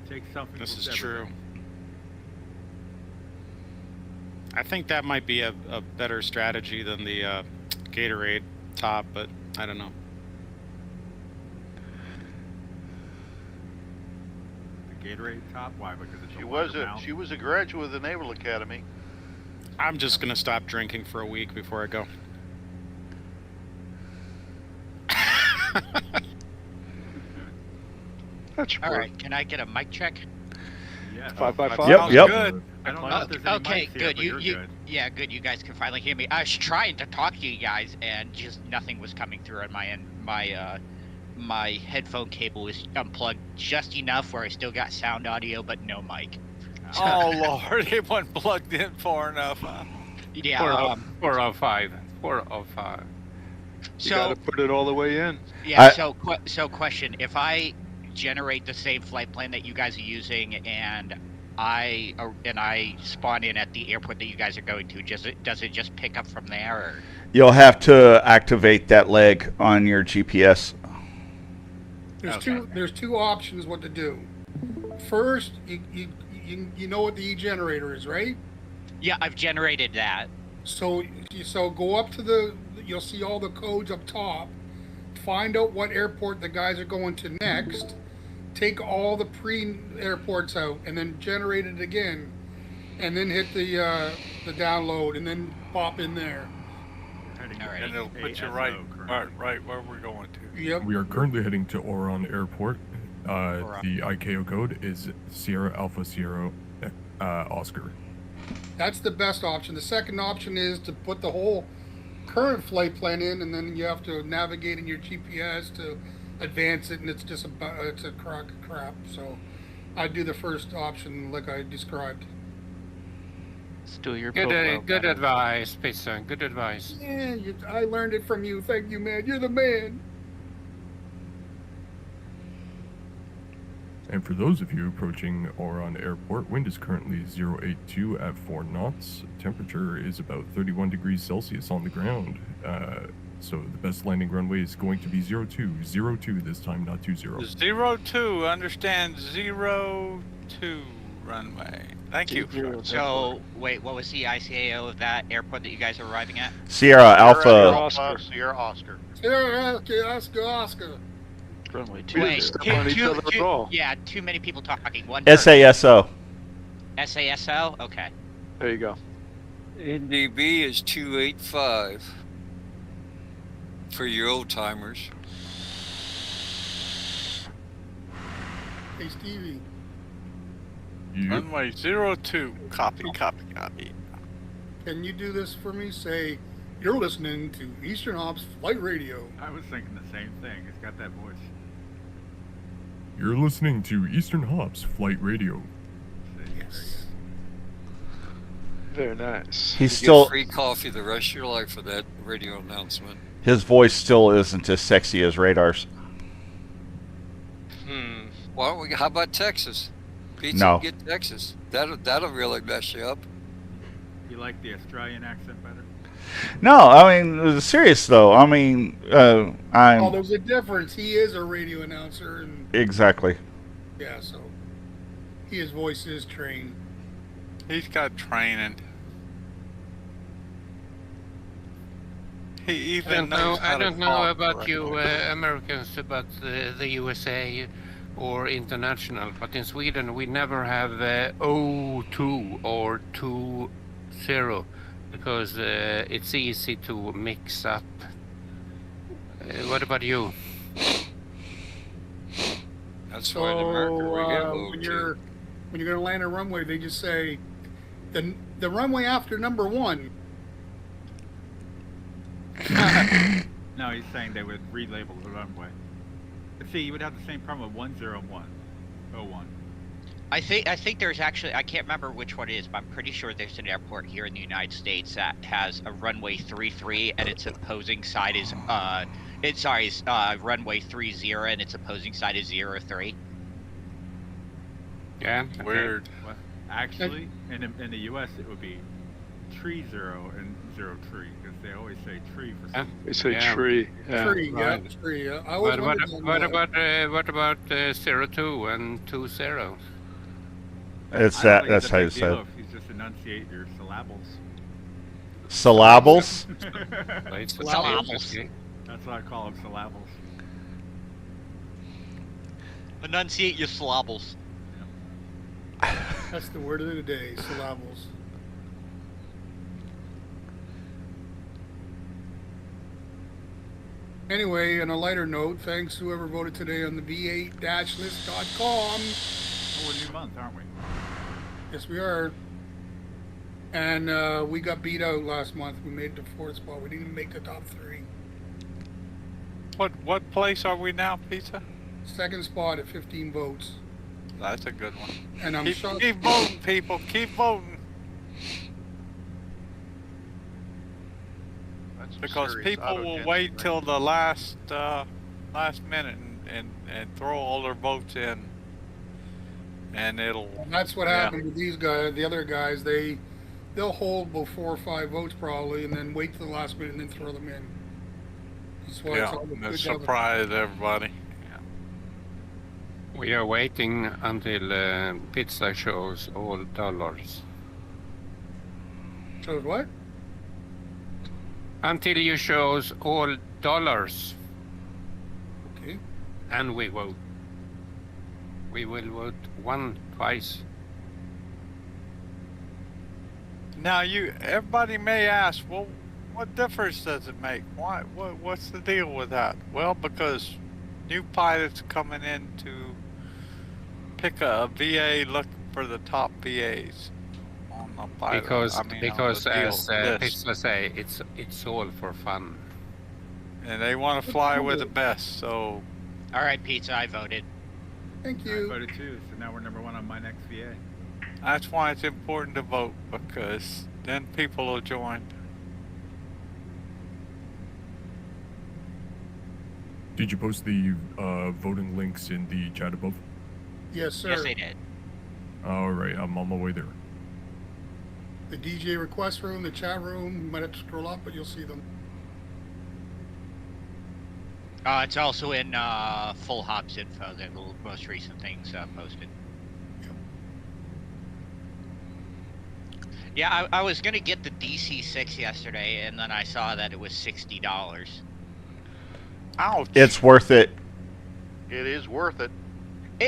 Take something. This from is true. everything. I think that might be a better strategy than the Gatorade top, but I don't know. The Gatorade top? Why? Because it's She was a graduate of the Naval Academy. I'm just gonna stop drinking for a week before I go. All right, can I get a mic check? Yeah. 5 by 5. Yep, yep. Good. I don't know if there's any Okay, mics here, good. but you're good. Yeah, good. You guys can finally hear me. I was trying to talk to you guys, and just nothing was coming through on my end. My headphone cable was unplugged just enough where I still got sound audio, but no mic. Oh Lord, it wasn't plugged in far enough. Huh? Yeah. 405. 405. You got to put it all the way in. Yeah. So question: if I generate the same flight plan that you guys are using, and I spawn in at the airport that you guys are going to, does it just pick up from there? Or? You'll have to activate that leg on your GPS. There's two options what to do. First, you know what the e-generator is, right? Yeah, I've generated that. So go up to you'll see all the codes up top. Find out what airport the guys are going to next. Take all the pre-airports out, and then generate it again, and then hit the download, and then pop in there. And it'll put you right where we're going to. Yep. We are currently heading to Oron Airport. The ICAO code is Sierra Alpha Sierra Oscar. That's the best option. The second option is to put the whole current flight plan in, and then you have to navigate in your GPS to advance it, and it's just it's a crock of crap. So I do the first option like I described. Still your good advice, Pizza. Good advice. Yeah, I learned it from you. Thank you, man. You're the man. And for those of you approaching Oron Airport, wind is currently 082 at 4 knots. Temperature is about 31 degrees Celsius on the ground. So the best landing runway is going to be 02 this time, not 20. 02, understand 02 runway. Thank you. So, wait, what was the ICAO of that airport that you guys are arriving at? Sierra Alpha. Sierra Oscar. Sierra Oscar. Friendly. Yeah, too many people talking. One SASO. SASO? Okay. There you go. NDB is 285 for your old timers. Hey, Stevie. Runway 02. Copy. Can you do this for me? Say, you're listening to EasternHops Flight Radio. I was thinking the same thing. It's got that voice. You're listening to EasternHops Flight Radio. Yes. Very nice. You still get free coffee the rest of your life for that radio announcement. His voice still isn't as sexy as Radar's. Why don't we? How about Texas? Pizza, No. get Texas. That'll really mess you up. You like the Australian accent better? No, I mean, serious though. I mean, I'm there's a difference. He is a radio announcer, and exactly. yeah, so his voice is trained. He's got training. He even knows how I don't to know talk about right. you Americans, about the USA or international, but in Sweden we never have 02 or 20 because it's easy to mix up. What about you? That's So why in America we get when you're going to land a runway, they just say the runway after number 1. No, he's saying they would relabel the runway. But see, you would have the same problem with 101. I think there's actually, I can't remember which one it is, but I'm pretty sure there's an airport here in the United States that has a runway 33 and its opposing side is runway 30 and its opposing side is 03. Yeah. Weird. Well, actually, in the U.S. it would be tree 0 and 03 because they always say tree for some. They say tree. Yeah. Tree, Right. yeah, tree. I always What about 02 and 20? It's I don't that. think That's it's a how you big say deal it. if you just enunciate your syllables. Syllables. Syllables. That's what I call them, syllables. Enunciate your syllables. That's the word of the day, syllables. Anyway, on a lighter note, thanks whoever voted today on the v8-list.com. Oh, we're a new month, aren't we? Yes, we are. And we got beat out last month. We made the 4th spot. We didn't even make the top 3. What place are we now, Pizza? 2nd spot at 15 votes. That's a good one. And I'm shocked. Keep voting, people. Keep voting. That's some Because serious people auto will tending wait right till the last minute and throw all their votes in, and it'll. And that's what yeah. happened with these guys. The other guys, they'll hold about 4 or 5 votes probably, and then wait till the last minute and then throw them in. That's why it's Yeah, always and good to have a- surprise everybody. We are waiting until pizza shows all dollars. Shows what? Until you shows all dollars. Okay. And we vote. We will vote twice. Now everybody may ask, well, what difference does it make? What's the deal with that? Well, because new pilots coming in to pick a VA, look for the top VAs on the pilot. Because on the as deal list. Pizza say, it's all for fun. And they want to fly with the best, so. All right, Pizza, I voted. Thank I you. voted too, so now we're number 1 on my next VA. That's why it's important to vote, because then people will join. Did you post the voting links in the chat above? Yes, sir. Yes, I did. All right, I'm on my way there. The DJ request room, the chat room. You might have to scroll up, but you'll see them. It's also in Full Hops info, the most recent things posted. Yeah, I was gonna get the DC-6 yesterday, and then I saw that it was $60. Ouch! It's worth it. It is worth it.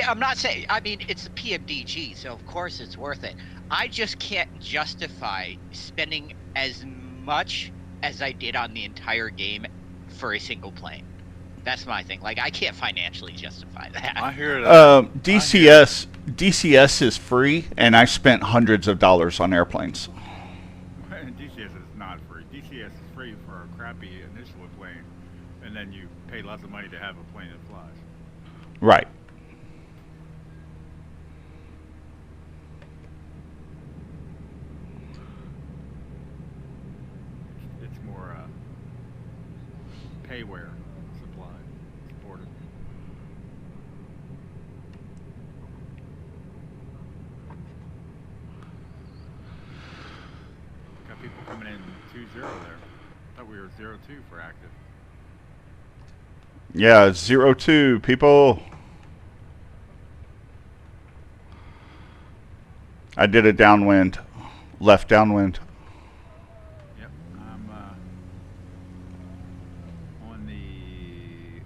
I'm not saying. I mean, it's a PMDG, so of course it's worth it. I just can't justify spending as much as I did on the entire game for a single plane. That's my thing. Like, I can't financially justify that. I hear that. DCS is free, and I spent hundreds of dollars on airplanes. DCS is not free. DCS is free for a crappy initial plane, and then you pay lots of money to have a plane that flies. Right. It's more payware supply supported. Got people coming in 2-0 there. Thought we were 0-2 for active. Yeah, 0-2, people. I did a downwind, left downwind. Yep, I'm on the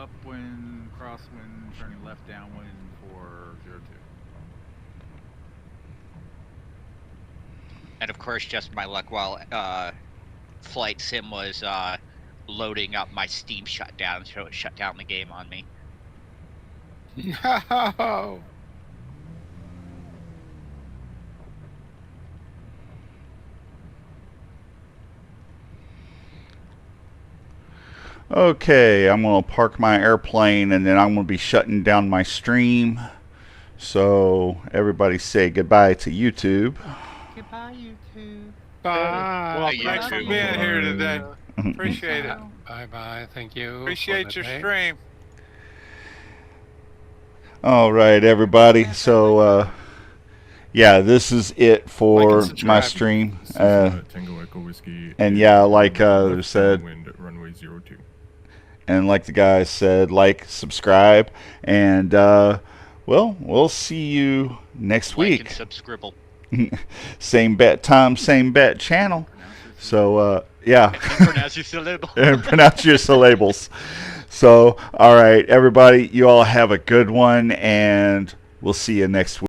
upwind, crosswind, turning left downwind for 0-2. And of course, just my luck, while Flight Sim was loading up, my Steam shut down, so it shut down the game on me. No. Okay, I'm going to park my airplane, and then I'm going to be shutting down my stream. So everybody say goodbye to YouTube. Goodbye, YouTube. Bye. Well, thanks for being here today. Appreciate it. Bye-bye. Thank you. Appreciate your stream. All right, everybody. So, yeah, this is it for my stream. Tango Echo Whiskey. And yeah, like I said, runway 02. and like the guys said, like, subscribe, and well, we'll see you next week. And subscribble. Same bet time, same bet channel. So yeah. And pronounce your syllables. And pronounce your syllables. So all right, everybody, you all have a good one, and we'll see you next week.